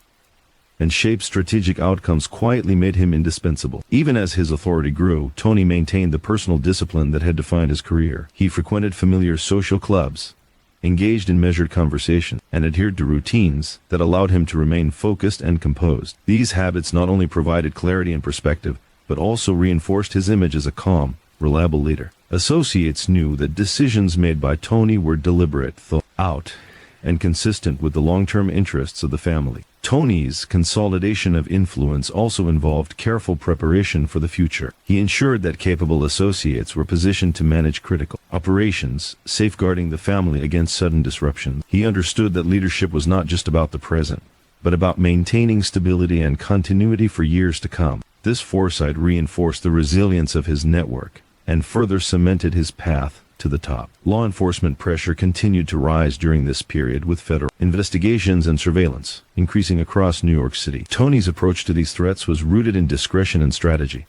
and shape strategic outcomes quietly made him indispensable. Even as his authority grew, Tony maintained the personal discipline that had defined his career. He frequented familiar social clubs, engaged in measured conversation, and adhered to routines that allowed him to remain focused and composed. These habits not only provided clarity and perspective, but also reinforced his image as a calm, reliable leader. Associates knew that decisions made by Tony were deliberate, thought out, and consistent with the long-term interests of the family. Tony's consolidation of influence also involved careful preparation for the future. He ensured that capable associates were positioned to manage critical operations, safeguarding the family against sudden disruption. He understood that leadership was not just about the present, but about maintaining stability and continuity for years to come. This foresight reinforced the resilience of his network and further cemented his path to the top. Law enforcement pressure continued to rise during this period, with federal investigations and surveillance increasing across New York City. Tony's approach to these threats was rooted in discretion and strategy.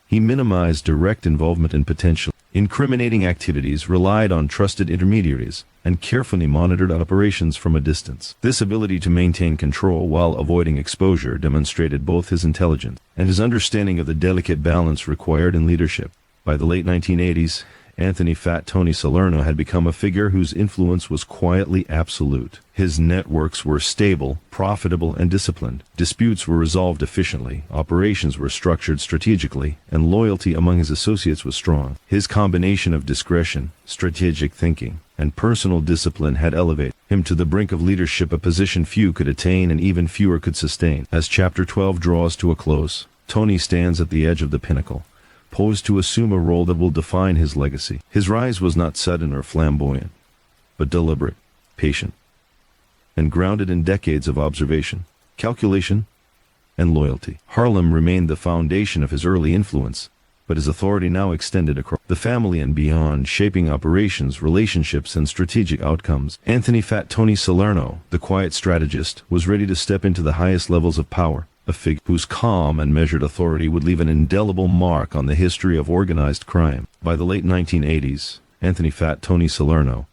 He minimized direct involvement in potential incriminating activities, relied on trusted intermediaries, and carefully monitored operations from a distance. This ability to maintain control while avoiding exposure demonstrated both his intelligence and his understanding of the delicate balance required in leadership. By the late 1980s, Anthony "Fat Tony" Salerno had become a figure whose influence was quietly absolute. His networks were stable, profitable, and disciplined. Disputes were resolved efficiently, operations were structured strategically, and loyalty among his associates was strong. His combination of discretion, strategic thinking, and personal discipline had elevated him to the brink of leadership, a position few could attain and even fewer could sustain. As Chapter 12 draws to a close, Tony stands at the edge of the pinnacle, poised to assume a role that will define his legacy. His rise was not sudden or flamboyant, but deliberate, patient, and grounded in decades of observation, calculation, and loyalty. Harlem remained the foundation of his early influence, but his authority now extended across the family and beyond, shaping operations, relationships, and strategic outcomes. Anthony "Fat Tony" Salerno, the quiet strategist, was ready to step into the highest levels of power, a figure whose calm and measured authority would leave an indelible mark on the history of organized crime. By the late 1980s, Anthony "Fat Tony" Salerno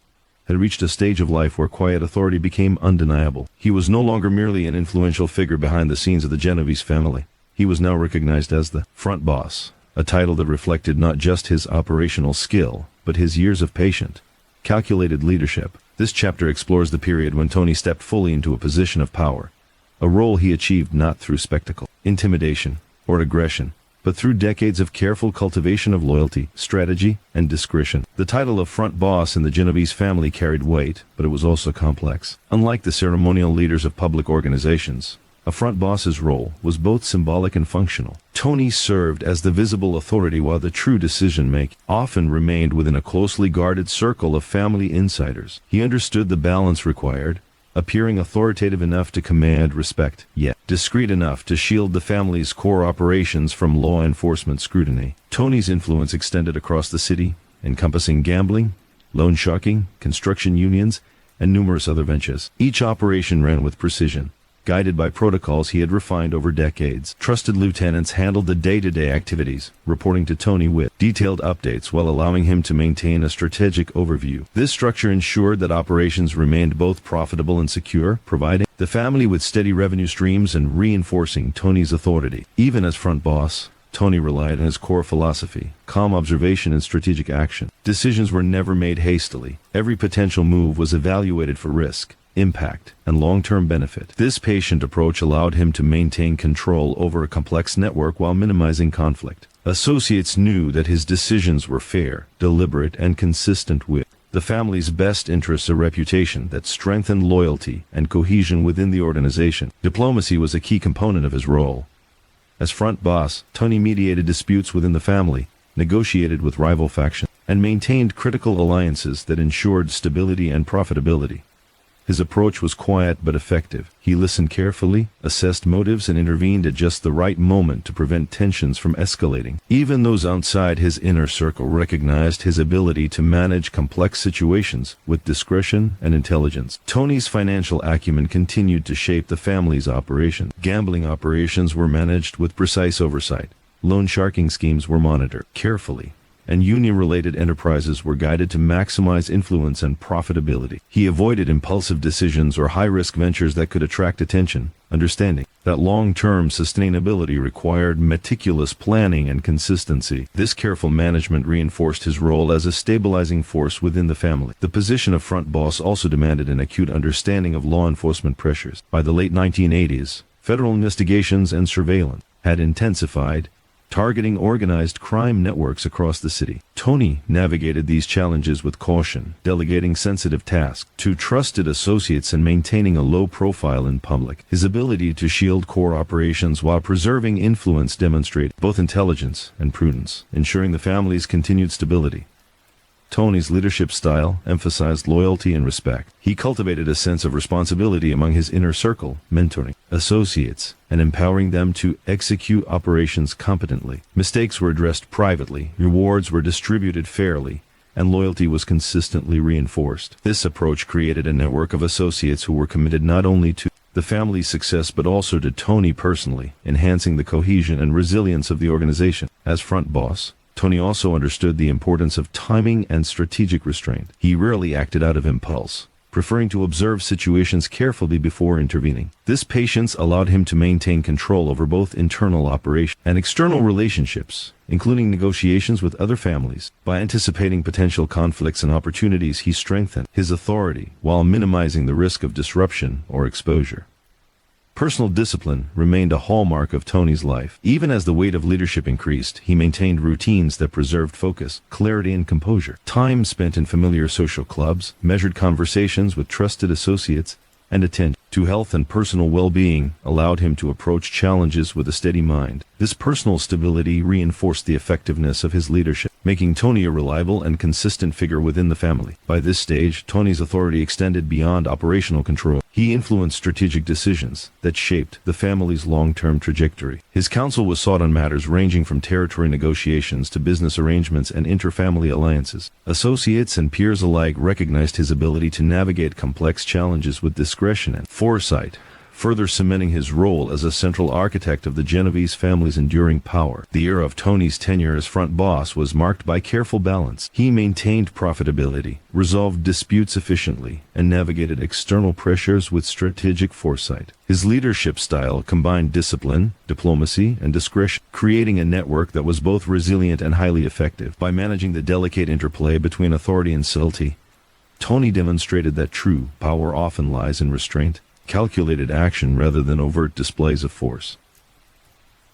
had reached a stage of life where quiet authority became undeniable. He was no longer merely an influential figure behind the scenes of the Genovese family. He was now recognized as the front boss, a title that reflected not just his operational skill, but his years of patient, calculated leadership. This chapter explores the period when Tony stepped fully into a position of power, a role he achieved not through spectacle, intimidation, or aggression, but through decades of careful cultivation of loyalty, strategy, and discretion. The title of front boss in the Genovese family carried weight, but it was also complex. Unlike the ceremonial leaders of public organizations, a front boss's role was both symbolic and functional. Tony served as the visible authority while the true decision-making often remained within a closely guarded circle of family insiders. He understood the balance required, appearing authoritative enough to command respect, yet discreet enough to shield the family's core operations from law enforcement scrutiny. Tony's influence extended across the city, encompassing gambling, loan sharking, construction unions, and numerous other ventures. Each operation ran with precision, guided by protocols he had refined over decades. Trusted lieutenants handled the day-to-day activities, reporting to Tony with detailed updates while allowing him to maintain a strategic overview. This structure ensured that operations remained both profitable and secure, providing the family with steady revenue streams and reinforcing Tony's authority. Even as front boss, Tony relied on his core philosophy, calm observation and strategic action. Decisions were never made hastily. Every potential move was evaluated for risk, impact, and long-term benefit. This patient approach allowed him to maintain control over a complex network while minimizing conflict. Associates knew that his decisions were fair, deliberate, and consistent with the family's best interests, a reputation that strengthened loyalty and cohesion within the organization. Diplomacy was a key component of his role. As front boss, Tony mediated disputes within the family, negotiated with rival factions, and maintained critical alliances that ensured stability and profitability. His approach was quiet but effective. He listened carefully, assessed motives, and intervened at just the right moment to prevent tensions from escalating. Even those outside his inner circle recognized his ability to manage complex situations with discretion and intelligence. Tony's financial acumen continued to shape the family's operations. Gambling operations were managed with precise oversight. Loan sharking schemes were monitored carefully, and union-related enterprises were guided to maximize influence and profitability. He avoided impulsive decisions or high-risk ventures that could attract attention, understanding that long-term sustainability required meticulous planning and consistency. This careful management reinforced his role as a stabilizing force within the family. The position of front boss also demanded an acute understanding of law enforcement pressures. By the late 1980s, federal investigations and surveillance had intensified, targeting organized crime networks across the city. Tony navigated these challenges with caution, delegating sensitive tasks to trusted associates and maintaining a low profile in public. His ability to shield core operations while preserving influence demonstrated both intelligence and prudence, ensuring the family's continued stability. Tony's leadership style emphasized loyalty and respect. He cultivated a sense of responsibility among his inner circle, mentoring associates and empowering them to execute operations competently. Mistakes were addressed privately, rewards were distributed fairly, and loyalty was consistently reinforced. This approach created a network of associates who were committed not only to the family's success but also to Tony personally, enhancing the cohesion and resilience of the organization. As front boss, Tony also understood the importance of timing and strategic restraint. He rarely acted out of impulse, preferring to observe situations carefully before intervening. This patience allowed him to maintain control over both internal operations and external relationships, including negotiations with other families. By anticipating potential conflicts and opportunities, he strengthened his authority while minimizing the risk of disruption or exposure. Personal discipline remained a hallmark of Tony's life. Even as the weight of leadership increased, he maintained routines that preserved focus, clarity, and composure. Time spent in familiar social clubs, measured conversations with trusted associates, and attention to health and personal well-being allowed him to approach challenges with a steady mind. This personal stability reinforced the effectiveness of his leadership, making Tony a reliable and consistent figure within the family. By this stage, Tony's authority extended beyond operational control. He influenced strategic decisions that shaped the family's long-term trajectory. His counsel was sought on matters ranging from territory negotiations to business arrangements and inter-family alliances. Associates and peers alike recognized his ability to navigate complex challenges with discretion and foresight, further cementing his role as a central architect of the Genovese family's enduring power. The era of Tony's tenure as front boss was marked by careful balance. He maintained profitability, resolved disputes efficiently, and navigated external pressures with strategic foresight. His leadership style combined discipline, diplomacy, and discretion, creating a network that was both resilient and highly effective. By managing the delicate interplay between authority and subtlety, Tony demonstrated that true power often lies in restraint, calculated action rather than overt displays of force.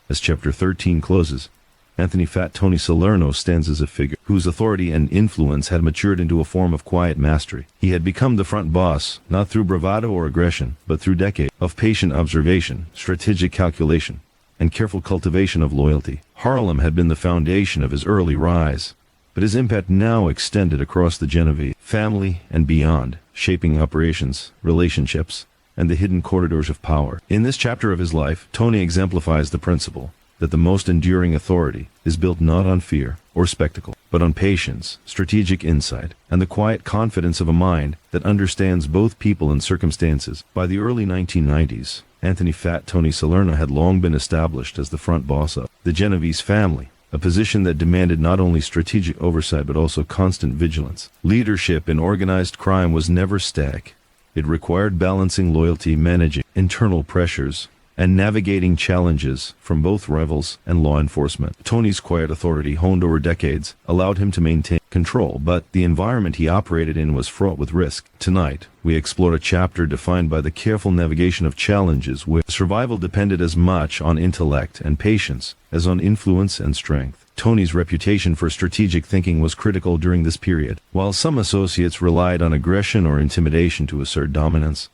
As Chapter 13 closes, Anthony "Fat Tony" Salerno stands as a figure whose authority and influence had matured into a form of quiet mastery. He had become the front boss, not through bravado or aggression, but through decades of patient observation, strategic calculation, and careful cultivation of loyalty. Harlem had been the foundation of his early rise, but his impact now extended across the Genovese family and beyond, shaping operations, relationships, and the hidden corridors of power. In this chapter of his life, Tony exemplifies the principle that the most enduring authority is built not on fear or spectacle, but on patience, strategic insight, and the quiet confidence of a mind that understands both people and circumstances. By the early 1990s, Anthony "Fat Tony" Salerno had long been established as the front boss of the Genovese family, a position that demanded not only strategic oversight but also constant vigilance. Leadership in organized crime was never static. It required balancing loyalty, managing internal pressures, and navigating challenges from both rivals and law enforcement. Tony's quiet authority, honed over decades, allowed him to maintain control, but the environment he operated in was fraught with risk. Tonight, we explore a chapter defined by the careful navigation of challenges where survival depended as much on intellect and patience as on influence and strength. Tony's reputation for strategic thinking was critical during this period. While some associates relied on aggression or intimidation to assert dominance,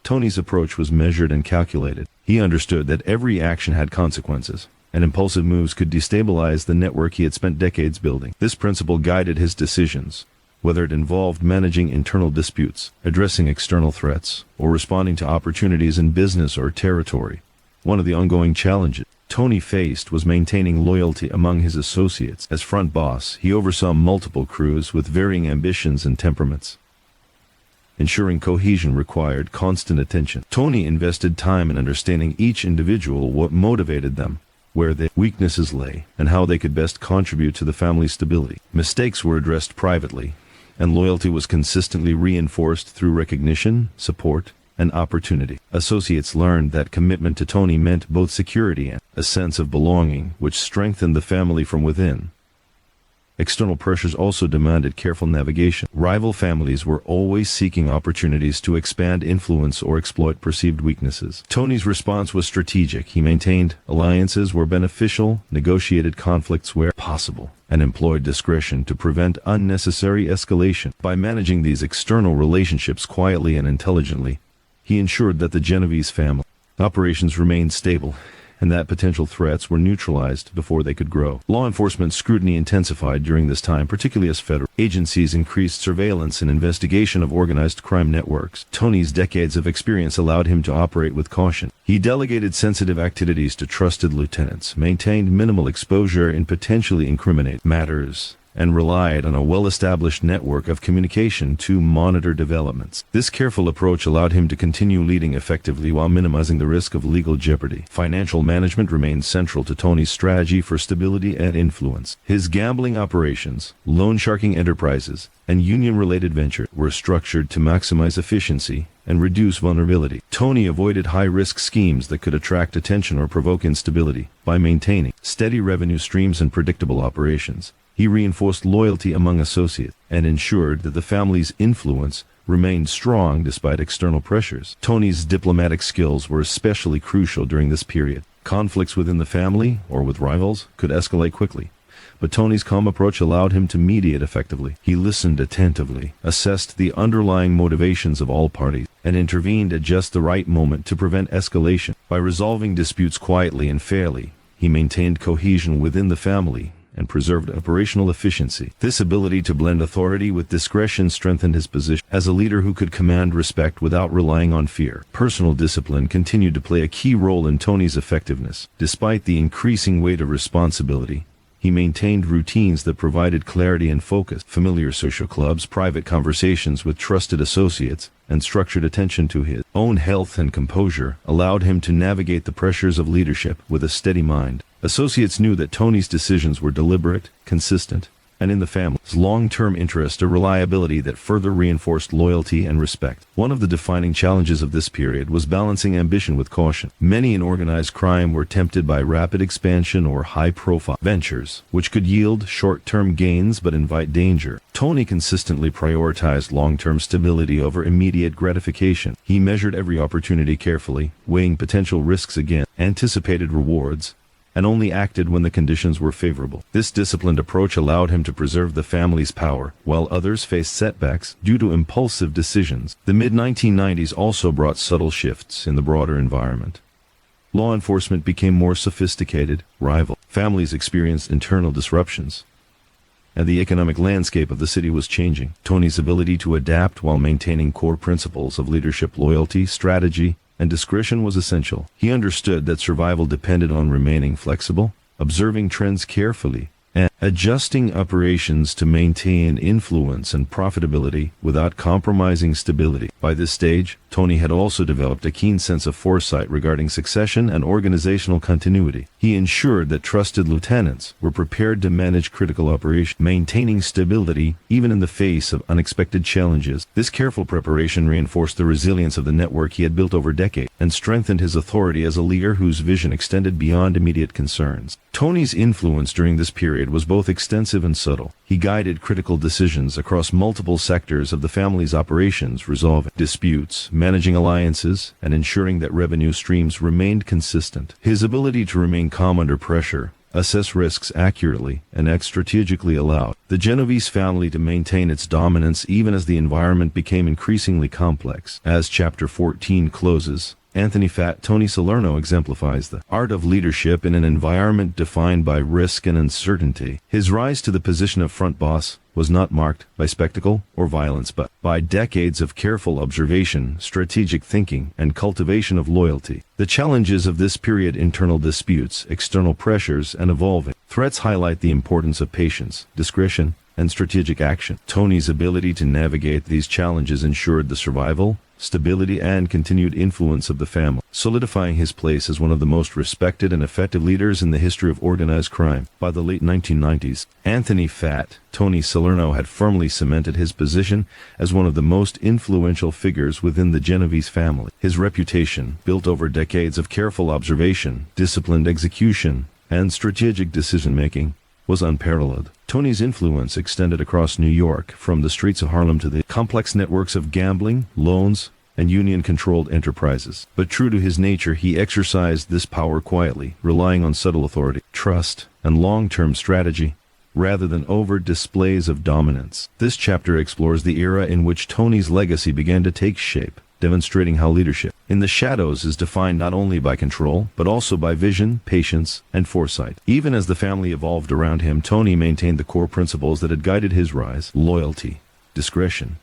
Tony's approach was measured and calculated. He understood that every action had consequences, and impulsive moves could destabilize the network he had spent decades building. This principle guided his decisions, whether it involved managing internal disputes, addressing external threats, or responding to opportunities in business or territory. One of the ongoing challenges Tony faced was maintaining loyalty among his associates. As front boss, he oversaw multiple crews with varying ambitions and temperaments. Ensuring cohesion required constant attention. Tony invested time in understanding each individual, what motivated them, where their weaknesses lay, and how they could best contribute to the family's stability. Mistakes were addressed privately, and loyalty was consistently reinforced through recognition, support, and opportunity. Associates learned that commitment to Tony meant both security and a sense of belonging, which strengthened the family from within. External pressures also demanded careful navigation. Rival families were always seeking opportunities to expand influence or exploit perceived weaknesses. Tony's response was strategic. He maintained alliances where beneficial, negotiated conflicts where possible, and employed discretion to prevent unnecessary escalation. By managing these external relationships quietly and intelligently, he ensured that the Genovese family operations remained stable and that potential threats were neutralized before they could grow. Law enforcement scrutiny intensified during this time, particularly as federal agencies increased surveillance and investigation of organized crime networks. Tony's decades of experience allowed him to operate with caution. He delegated sensitive activities to trusted lieutenants, maintained minimal exposure in potentially incriminating matters, and relied on a well-established network of communication to monitor developments. This careful approach allowed him to continue leading effectively while minimizing the risk of legal jeopardy. Financial management remained central to Tony's strategy for stability and influence. His gambling operations, loan-sharking enterprises, and union-related ventures were structured to maximize efficiency and reduce vulnerability. Tony avoided high-risk schemes that could attract attention or provoke instability. By maintaining steady revenue streams and predictable operations, he reinforced loyalty among associates and ensured that the family's influence remained strong despite external pressures. Tony's diplomatic skills were especially crucial during this period. Conflicts within the family, or with rivals, could escalate quickly. But Tony's calm approach allowed him to mediate effectively. He listened attentively, assessed the underlying motivations of all parties, and intervened at just the right moment to prevent escalation. By resolving disputes quietly and fairly, he maintained cohesion within the family and preserved operational efficiency. This ability to blend authority with discretion strengthened his position as a leader who could command respect without relying on fear. Personal discipline continued to play a key role in Tony's effectiveness. Despite the increasing weight of responsibility, he maintained routines that provided clarity and focus. Familiar social clubs, private conversations with trusted associates, and structured attention to his own health and composure allowed him to navigate the pressures of leadership with a steady mind. Associates knew that Tony's decisions were deliberate, consistent, and in the family's long-term interest, a reliability that further reinforced loyalty and respect. One of the defining challenges of this period was balancing ambition with caution. Many in organized crime were tempted by rapid expansion or high-profile ventures, which could yield short-term gains but invite danger. Tony consistently prioritized long-term stability over immediate gratification. He measured every opportunity carefully, weighing potential risks against anticipated rewards, and only acted when the conditions were favorable. This disciplined approach allowed him to preserve the family's power, while others faced setbacks due to impulsive decisions. The mid-1990s also brought subtle shifts in the broader environment. Law enforcement became more sophisticated, rival families experienced internal disruptions, and the economic landscape of the city was changing. Tony's ability to adapt while maintaining core principles of leadership, loyalty, strategy, and discretion was essential. He understood that survival depended on remaining flexible, observing trends carefully, and adjusting operations to maintain influence and profitability without compromising stability. By this stage, Tony had also developed a keen sense of foresight regarding succession and organizational continuity. He ensured that trusted lieutenants were prepared to manage critical operations, maintaining stability even in the face of unexpected challenges. This careful preparation reinforced the resilience of the network he had built over decades and strengthened his authority as a leader whose vision extended beyond immediate concerns. Tony's influence during this period was both extensive and subtle. He guided critical decisions across multiple sectors of the family's operations, resolving disputes, managing alliances, and ensuring that revenue streams remained consistent. His ability to remain calm under pressure, assess risks accurately, and act strategically allowed the Genovese family to maintain its dominance even as the environment became increasingly complex. As Chapter 14 closes, Anthony Fat Tony Salerno exemplifies the art of leadership in an environment defined by risk and uncertainty. His rise to the position of front boss was not marked by spectacle or violence, but by decades of careful observation, strategic thinking, and cultivation of loyalty. The challenges of this period, internal disputes, external pressures, and evolving threats, highlight the importance of patience, discretion, and strategic action. Tony's ability to navigate these challenges ensured the survival, stability, and continued influence of the family, solidifying his place as one of the most respected and effective leaders in the history of organized crime. By the late 1990s, Anthony Fat Tony Salerno had firmly cemented his position as one of the most influential figures within the Genovese family. His reputation, built over decades of careful observation, disciplined execution, and strategic decision-making, was unparalleled. Tony's influence extended across New York, from the streets of Harlem to the complex networks of gambling, loans, and union-controlled enterprises. But true to his nature, he exercised this power quietly, relying on subtle authority, trust, and long-term strategy, rather than overt displays of dominance. This chapter explores the era in which Tony's legacy began to take shape, demonstrating how leadership in the shadows is defined not only by control, but also by vision, patience, and foresight. Even as the family evolved around him, Tony maintained the core principles that had guided his rise. Loyalty, discretion,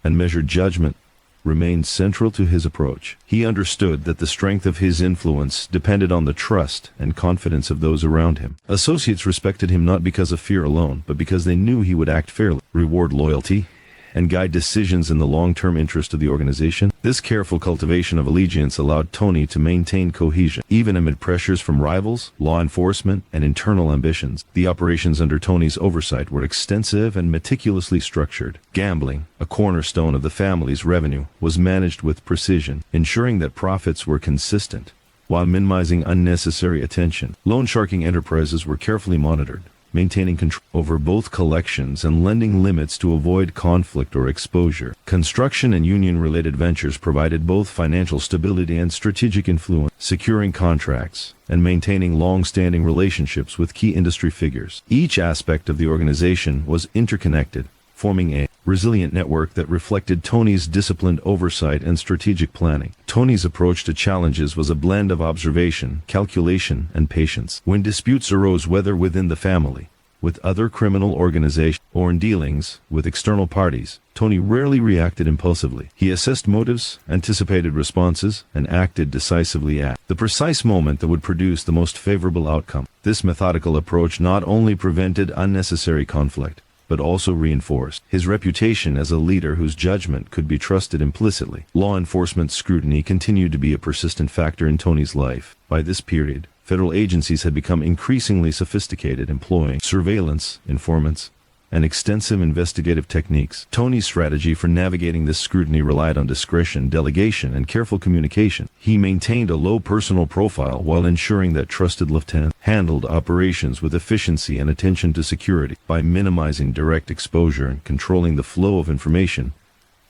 and measured judgment remained central to his approach. He understood that the strength of his influence depended on the trust and confidence of those around him. Associates respected him not because of fear alone, but because they knew he would act fairly, reward loyalty, and guide decisions in the long-term interest of the organization. This careful cultivation of allegiance allowed Tony to maintain cohesion, even amid pressures from rivals, law enforcement, and internal ambitions. The operations under Tony's oversight were extensive and meticulously structured. Gambling, a cornerstone of the family's revenue, was managed with precision, ensuring that profits were consistent, while minimizing unnecessary attention. Loan sharking enterprises were carefully monitored, maintaining control over both collections and lending limits to avoid conflict or exposure. Construction and union-related ventures provided both financial stability and strategic influence, securing contracts and maintaining long-standing relationships with key industry figures. Each aspect of the organization was interconnected, forming a resilient network that reflected Tony's disciplined oversight and strategic planning. Tony's approach to challenges was a blend of observation, calculation, and patience. When disputes arose, whether within the family, with other criminal organizations, or in dealings with external parties, Tony rarely reacted impulsively. He assessed motives, anticipated responses, and acted decisively at the precise moment that would produce the most favorable outcome. This methodical approach not only prevented unnecessary conflict, but also reinforced his reputation as a leader whose judgment could be trusted implicitly. Law enforcement scrutiny continued to be a persistent factor in Tony's life. By this period, federal agencies had become increasingly sophisticated, employing surveillance, informants, and extensive investigative techniques. Tony's strategy for navigating this scrutiny relied on discretion, delegation, and careful communication. He maintained a low personal profile while ensuring that trusted lieutenants handled operations with efficiency and attention to security. By minimizing direct exposure and controlling the flow of information,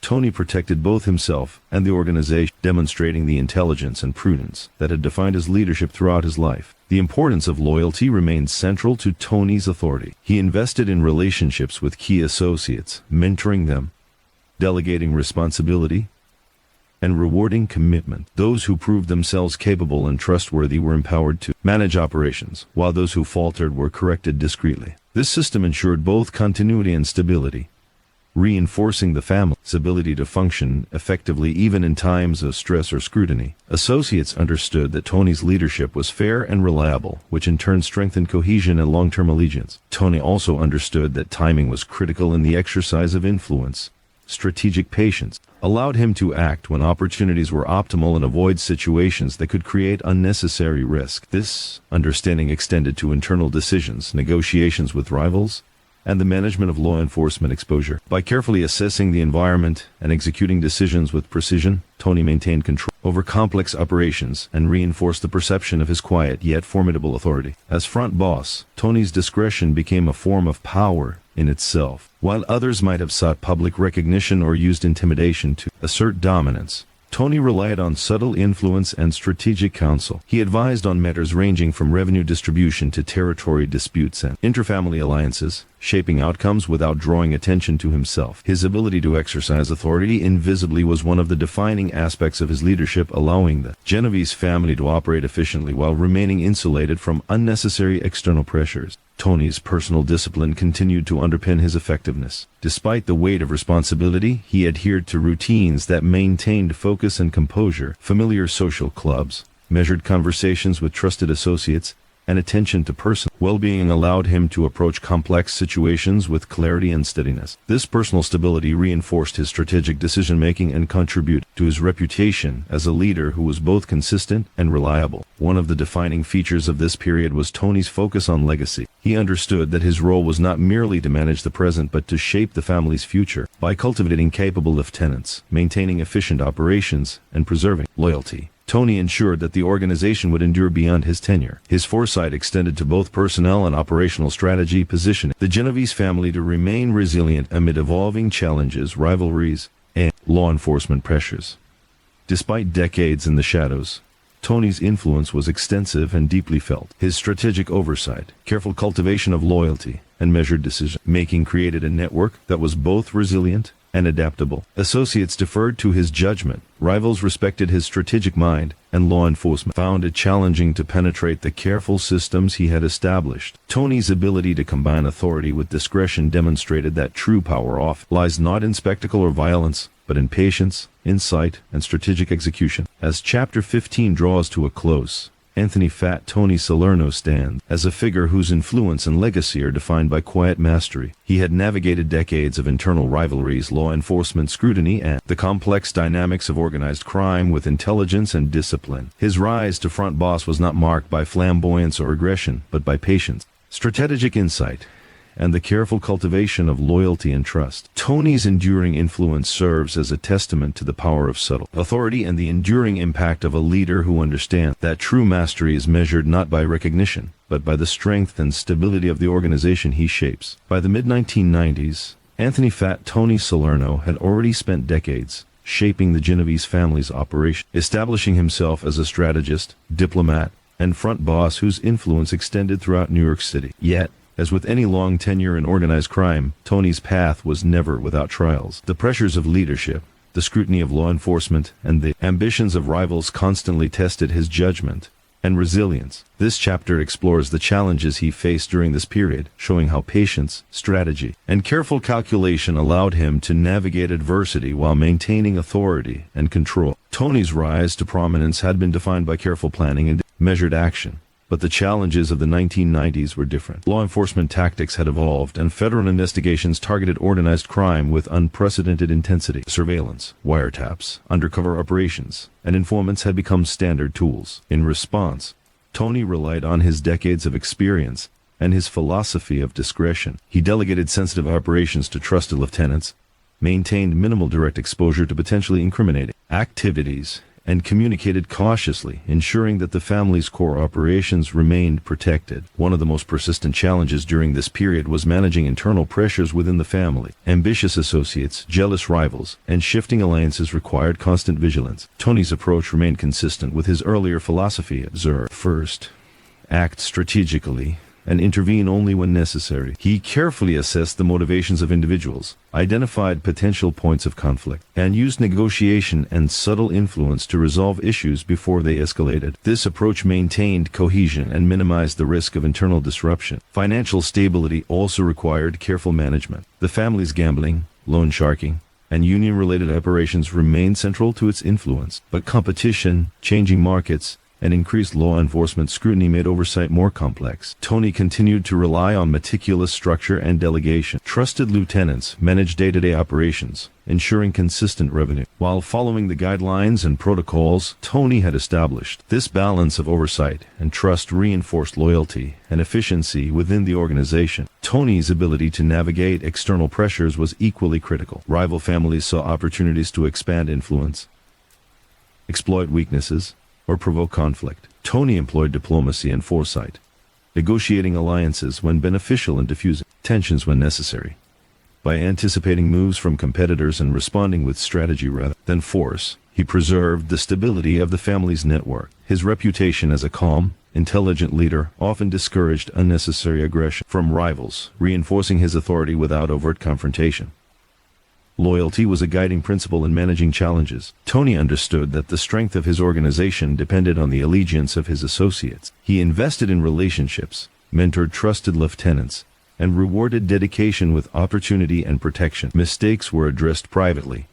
Tony protected both himself and the organization, demonstrating the intelligence and prudence that had defined his leadership throughout his life. The importance of loyalty remained central to Tony's authority. He invested in relationships with key associates, mentoring them, delegating responsibility, and rewarding commitment. Those who proved themselves capable and trustworthy were empowered to manage operations, while those who faltered were corrected discreetly. This system ensured both continuity and stability, reinforcing the family's ability to function effectively even in times of stress or scrutiny. Associates understood that Tony's leadership was fair and reliable, which in turn strengthened cohesion and long-term allegiance. Tony also understood that timing was critical in the exercise of influence. Strategic patience allowed him to act when opportunities were optimal and avoid situations that could create unnecessary risk. This understanding extended to internal decisions, negotiations with rivals, and the management of law enforcement exposure. By carefully assessing the environment and executing decisions with precision, Tony maintained control over complex operations and reinforced the perception of his quiet yet formidable authority. As front boss, Tony's discretion became a form of power in itself. While others might have sought public recognition or used intimidation to assert dominance, Tony relied on subtle influence and strategic counsel. He advised on matters ranging from revenue distribution to territory disputes and interfamily alliances, shaping outcomes without drawing attention to himself. His ability to exercise authority invisibly was one of the defining aspects of his leadership, allowing the Genovese family to operate efficiently while remaining insulated from unnecessary external pressures. Tony's personal discipline continued to underpin his effectiveness. Despite the weight of responsibility, he adhered to routines that maintained focus and composure. Familiar social clubs, measured conversations with trusted associates, and attention to personal well-being allowed him to approach complex situations with clarity and steadiness. This personal stability reinforced his strategic decision-making and contributed to his reputation as a leader who was both consistent and reliable. One of the defining features of this period was Tony's focus on legacy. He understood that his role was not merely to manage the present but to shape the family's future. By cultivating capable lieutenants, maintaining efficient operations, and preserving loyalty, Tony ensured that the organization would endure beyond his tenure. His foresight extended to both personnel and operational strategy, positioning the Genovese family to remain resilient amid evolving challenges, rivalries, and law enforcement pressures. Despite decades in the shadows, Tony's influence was extensive and deeply felt. His strategic oversight, careful cultivation of loyalty, and measured decision-making created a network that was both resilient and adaptable. Associates deferred to his judgment, rivals respected his strategic mind, and law enforcement found it challenging to penetrate the careful systems he had established. Tony's ability to combine authority with discretion demonstrated that true power often lies not in spectacle or violence, but in patience, insight, and strategic execution. As Chapter 15 draws to a close, Anthony "Fat Tony" Salerno stands as a figure whose influence and legacy are defined by quiet mastery. He had navigated decades of internal rivalries, law enforcement scrutiny, and the complex dynamics of organized crime with intelligence and discipline. His rise to front boss was not marked by flamboyance or aggression, but by patience, strategic insight, and the careful cultivation of loyalty and trust. Tony's enduring influence serves as a testament to the power of subtle authority and the enduring impact of a leader who understands that true mastery is measured not by recognition, but by the strength and stability of the organization he shapes. By the mid-1990s, Anthony "Fat" Tony Salerno had already spent decades shaping the Genovese family's operation, establishing himself as a strategist, diplomat, and front boss whose influence extended throughout New York City. Yet, as with any long tenure in organized crime, Tony's path was never without trials. The pressures of leadership, the scrutiny of law enforcement, and the ambitions of rivals constantly tested his judgment and resilience. This chapter explores the challenges he faced during this period, showing how patience, strategy, and careful calculation allowed him to navigate adversity while maintaining authority and control. Tony's rise to prominence had been defined by careful planning and measured action, but the challenges of the 1990s were different. Law enforcement tactics had evolved, and federal investigations targeted organized crime with unprecedented intensity. Surveillance, wiretaps, undercover operations, and informants had become standard tools. In response, Tony relied on his decades of experience and his philosophy of discretion. He delegated sensitive operations to trusted lieutenants, maintained minimal direct exposure to potentially incriminating activities, and communicated cautiously, ensuring that the family's core operations remained protected. One of the most persistent challenges during this period was managing internal pressures within the family. Ambitious associates, jealous rivals, and shifting alliances required constant vigilance. Tony's approach remained consistent with his earlier philosophy: observe first, act strategically, and intervene only when necessary. He carefully assessed the motivations of individuals, identified potential points of conflict, and used negotiation and subtle influence to resolve issues before they escalated. This approach maintained cohesion and minimized the risk of internal disruption. Financial stability also required careful management. The family's gambling, loan sharking, and union-related operations remained central to its influence, but competition, changing markets, and increased law enforcement scrutiny made oversight more complex. Tony continued to rely on meticulous structure and delegation. Trusted lieutenants managed day-to-day operations, ensuring consistent revenue. While following the guidelines and protocols Tony had established, this balance of oversight and trust reinforced loyalty and efficiency within the organization. Tony's ability to navigate external pressures was equally critical. Rival families saw opportunities to expand influence, exploit weaknesses, or provoke conflict. Tony employed diplomacy and foresight, negotiating alliances when beneficial and diffusing tensions when necessary. By anticipating moves from competitors and responding with strategy rather than force, he preserved the stability of the family's network. His reputation as a calm, intelligent leader often discouraged unnecessary aggression from rivals, reinforcing his authority without overt confrontation. Loyalty was a guiding principle in managing challenges. Tony understood that the strength of his organization depended on the allegiance of his associates. He invested in relationships, mentored trusted lieutenants, and rewarded dedication with opportunity and protection. Mistakes were addressed privately,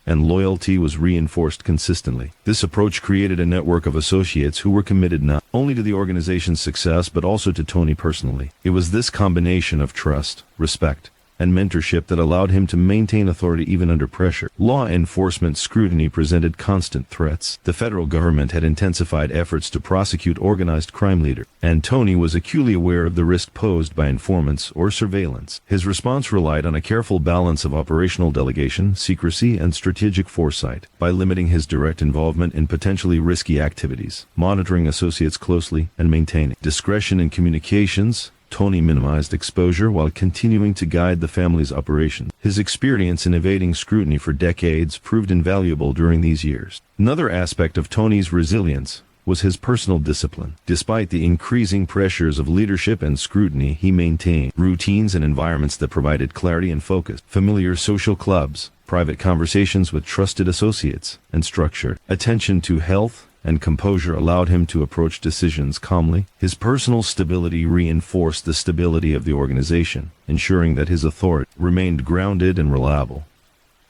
and loyalty was reinforced consistently. This approach created a network of associates who were committed not only to the organization's success but also to Tony personally. It was this combination of trust, respect, and mentorship that allowed him to maintain authority even under pressure. Law enforcement scrutiny presented constant threats. The federal government had intensified efforts to prosecute organized crime leaders, and Tony was acutely aware of the risk posed by informants or surveillance. His response relied on a careful balance of operational delegation, secrecy, and strategic foresight. By limiting his direct involvement in potentially risky activities, monitoring associates closely, and maintaining discretion in communications, Tony minimized exposure while continuing to guide the family's operations. His experience in evading scrutiny for decades proved invaluable during these years. Another aspect of Tony's resilience was his personal discipline. Despite the increasing pressures of leadership and scrutiny, he maintained routines and environments that provided clarity and focus. Familiar social clubs, private conversations with trusted associates, and structured attention to health and composure allowed him to approach decisions calmly. His personal stability reinforced the stability of the organization, ensuring that his authority remained grounded and reliable.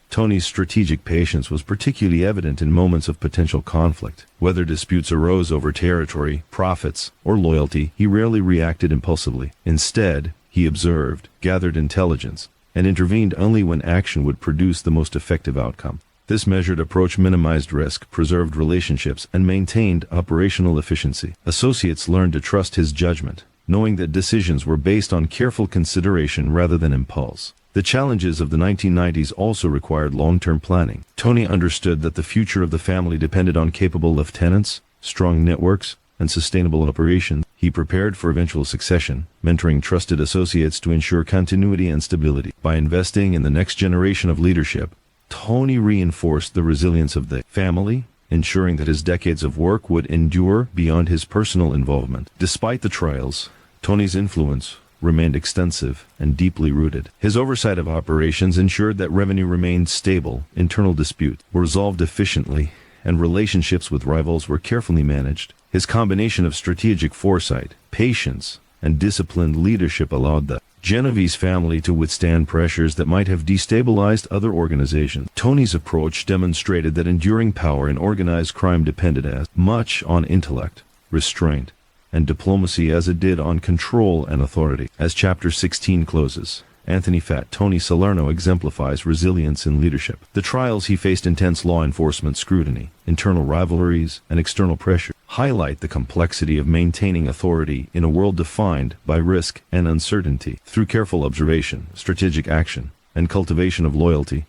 Tony's strategic patience was particularly evident in moments of potential conflict. Whether disputes arose over territory, profits, or loyalty, he rarely reacted impulsively. Instead, he observed, gathered intelligence, and intervened only when action would produce the most effective outcome. This measured approach minimized risk, preserved relationships, and maintained operational efficiency. Associates learned to trust his judgment, knowing that decisions were based on careful consideration rather than impulse. The challenges of the 1990s also required long-term planning. Tony understood that the future of the family depended on capable lieutenants, strong networks, and sustainable operations. He prepared for eventual succession, mentoring trusted associates to ensure continuity and stability. By investing in the next generation of leadership, Tony reinforced the resilience of the family, ensuring that his decades of work would endure beyond his personal involvement. Despite the trials, Tony's influence remained extensive and deeply rooted. His oversight of operations ensured that revenue remained stable, internal disputes were resolved efficiently, and relationships with rivals were carefully managed. His combination of strategic foresight, patience, and disciplined leadership allowed the Genovese family to withstand pressures that might have destabilized other organizations. Tony's approach demonstrated that enduring power in organized crime depended as much on intellect, restraint, and diplomacy as it did on control and authority. As Chapter 16 closes, Anthony Fat Tony Salerno exemplifies resilience in leadership. The trials he faced intense law enforcement scrutiny, internal rivalries, and external pressure highlight the complexity of maintaining authority in a world defined by risk and uncertainty. Through careful observation, strategic action, and cultivation of loyalty,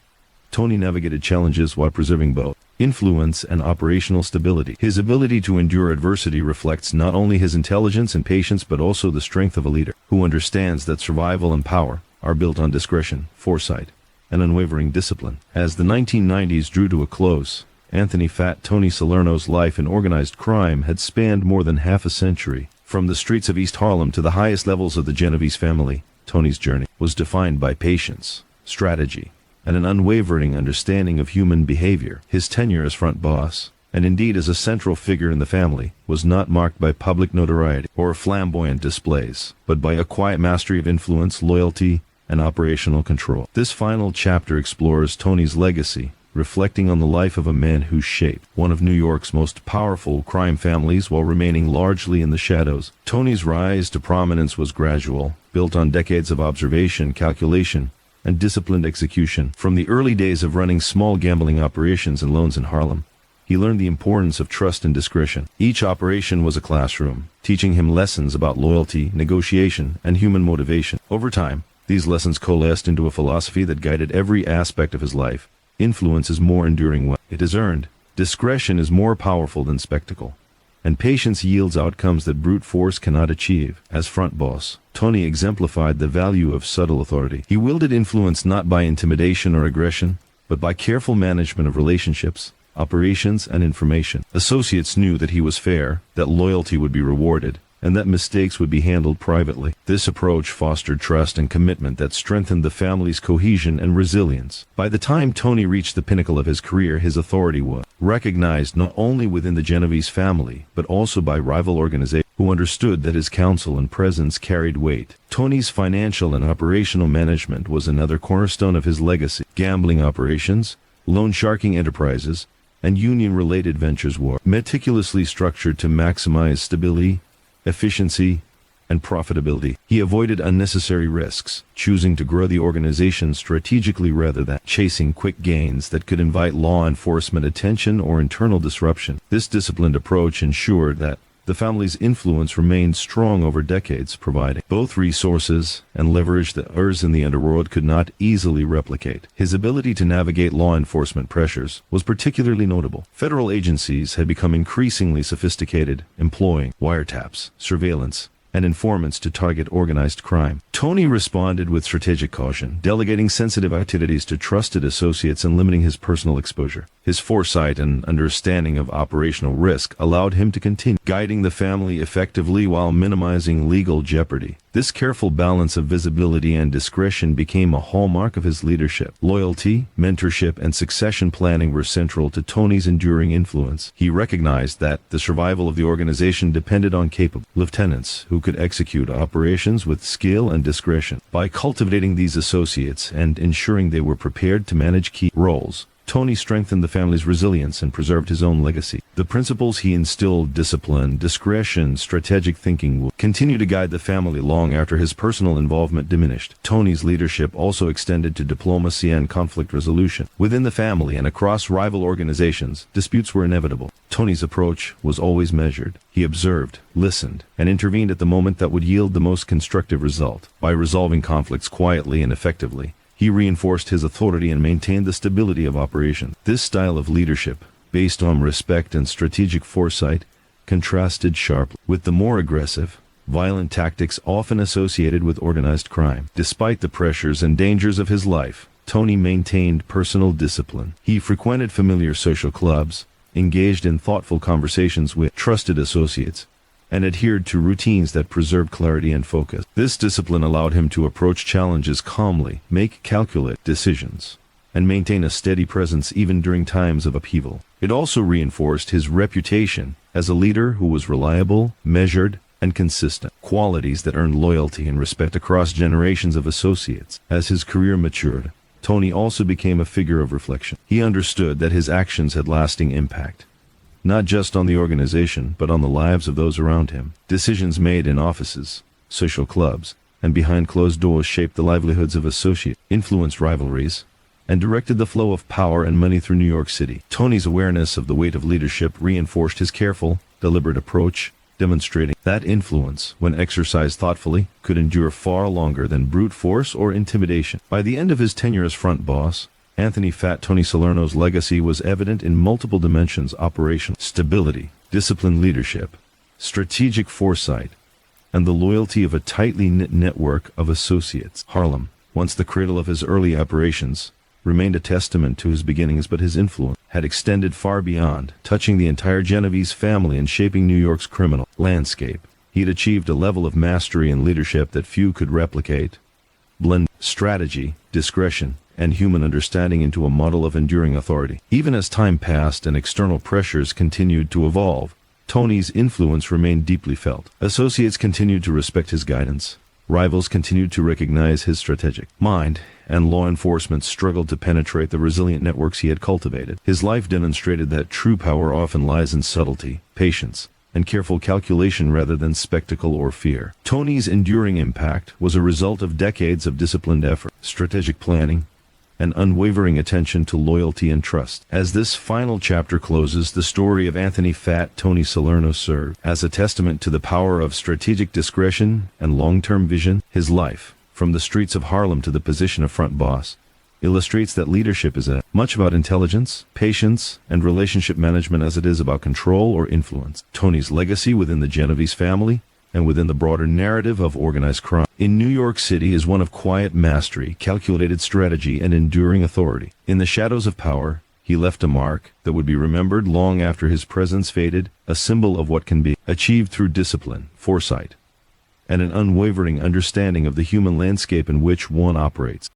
Tony navigated challenges while preserving both influence and operational stability. His ability to endure adversity reflects not only his intelligence and patience but also the strength of a leader who understands that survival and power are built on discretion, foresight, and unwavering discipline. As the 1990s drew to a close, Anthony Fat Tony Salerno's life in organized crime had spanned more than half a century. From the streets of East Harlem to the highest levels of the Genovese family, Tony's journey was defined by patience, strategy, and an unwavering understanding of human behavior. His tenure as front boss, and indeed as a central figure in the family, was not marked by public notoriety or flamboyant displays, but by a quiet mastery of influence, loyalty, and operational control. This final chapter explores Tony's legacy, reflecting on the life of a man who shaped one of New York's most powerful crime families while remaining largely in the shadows. Tony's rise to prominence was gradual, built on decades of observation, calculation, and disciplined execution. From the early days of running small gambling operations and loans in Harlem, he learned the importance of trust and discretion. Each operation was a classroom, teaching him lessons about loyalty, negotiation, and human motivation. Over time, these lessons coalesced into a philosophy that guided every aspect of his life. Influence is more enduring when it is earned. Discretion is more powerful than spectacle. And patience yields outcomes that brute force cannot achieve. As front boss, Tony exemplified the value of subtle authority. He wielded influence not by intimidation or aggression, but by careful management of relationships, operations, and information. Associates knew that he was fair, that loyalty would be rewarded, and that mistakes would be handled privately. This approach fostered trust and commitment that strengthened the family's cohesion and resilience. By the time Tony reached the pinnacle of his career, his authority was recognized not only within the Genovese family, but also by rival organizations who understood that his counsel and presence carried weight. Tony's financial and operational management was another cornerstone of his legacy. Gambling operations, loan sharking enterprises, and union-related ventures were meticulously structured to maximize stability, efficiency, and profitability. He avoided unnecessary risks, choosing to grow the organization strategically rather than chasing quick gains that could invite law enforcement attention or internal disruption. This disciplined approach ensured that the family's influence remained strong over decades, providing both resources and leverage that others in the underworld could not easily replicate. His ability to navigate law enforcement pressures was particularly notable. Federal agencies had become increasingly sophisticated, employing wiretaps, surveillance, and informants to target organized crime. Tony responded with strategic caution, delegating sensitive activities to trusted associates and limiting his personal exposure. His foresight and understanding of operational risk allowed him to continue guiding the family effectively while minimizing legal jeopardy. This careful balance of visibility and discretion became a hallmark of his leadership. Loyalty, mentorship, and succession planning were central to Tony's enduring influence. He recognized that the survival of the organization depended on capable lieutenants who could execute operations with skill and discretion. By cultivating these associates and ensuring they were prepared to manage key roles, Tony strengthened the family's resilience and preserved his own legacy. The principles he instilled, discipline, discretion, strategic thinking, will continue to guide the family long after his personal involvement diminished. Tony's leadership also extended to diplomacy and conflict resolution. Within the family and across rival organizations, disputes were inevitable. Tony's approach was always measured. He observed, listened, and intervened at the moment that would yield the most constructive result. By resolving conflicts quietly and effectively, he reinforced his authority and maintained the stability of operation. This style of leadership, based on respect and strategic foresight, contrasted sharply with the more aggressive, violent tactics often associated with organized crime. Despite the pressures and dangers of his life, Tony maintained personal discipline. He frequented familiar social clubs, engaged in thoughtful conversations with trusted associates, and adhered to routines that preserved clarity and focus. This discipline allowed him to approach challenges calmly, make calculated decisions, and maintain a steady presence even during times of upheaval. It also reinforced his reputation as a leader who was reliable, measured, and consistent, qualities that earned loyalty and respect across generations of associates. As his career matured, Tony also became a figure of reflection. He understood that his actions had lasting impact, not just on the organization, but on the lives of those around him. Decisions made in offices, social clubs, and behind closed doors shaped the livelihoods of associates, influenced rivalries, and directed the flow of power and money through New York City. Tony's awareness of the weight of leadership reinforced his careful, deliberate approach, demonstrating that influence, when exercised thoughtfully, could endure far longer than brute force or intimidation. By the end of his tenure as front boss, Anthony "Fat" Tony Salerno's legacy was evident in multiple dimensions: operational stability, disciplined leadership, strategic foresight, and the loyalty of a tightly knit network of associates. Harlem, once the cradle of his early operations, remained a testament to his beginnings, but his influence had extended far beyond, touching the entire Genovese family and shaping New York's criminal landscape. He had achieved a level of mastery and leadership that few could replicate, blend strategy, discretion, and human understanding into a model of enduring authority. Even as time passed and external pressures continued to evolve, Tony's influence remained deeply felt. Associates continued to respect his guidance. Rivals continued to recognize his strategic mind, and law enforcement struggled to penetrate the resilient networks he had cultivated. His life demonstrated that true power often lies in subtlety, patience, and careful calculation rather than spectacle or fear. Tony's enduring impact was a result of decades of disciplined effort, strategic planning, and unwavering attention to loyalty and trust. As this final chapter closes, the story of Anthony "Fat" Tony Salerno served as a testament to the power of strategic discretion and long-term vision. His life, from the streets of Harlem to the position of front boss, illustrates that leadership is as much about intelligence, patience, and relationship management as it is about control or influence. Tony's legacy within the Genovese family and within the broader narrative of organized crime in New York City is one of quiet mastery, calculated strategy, and enduring authority. In the shadows of power, he left a mark that would be remembered long after his presence faded, a symbol of what can be achieved through discipline, foresight, and an unwavering understanding of the human landscape in which one operates.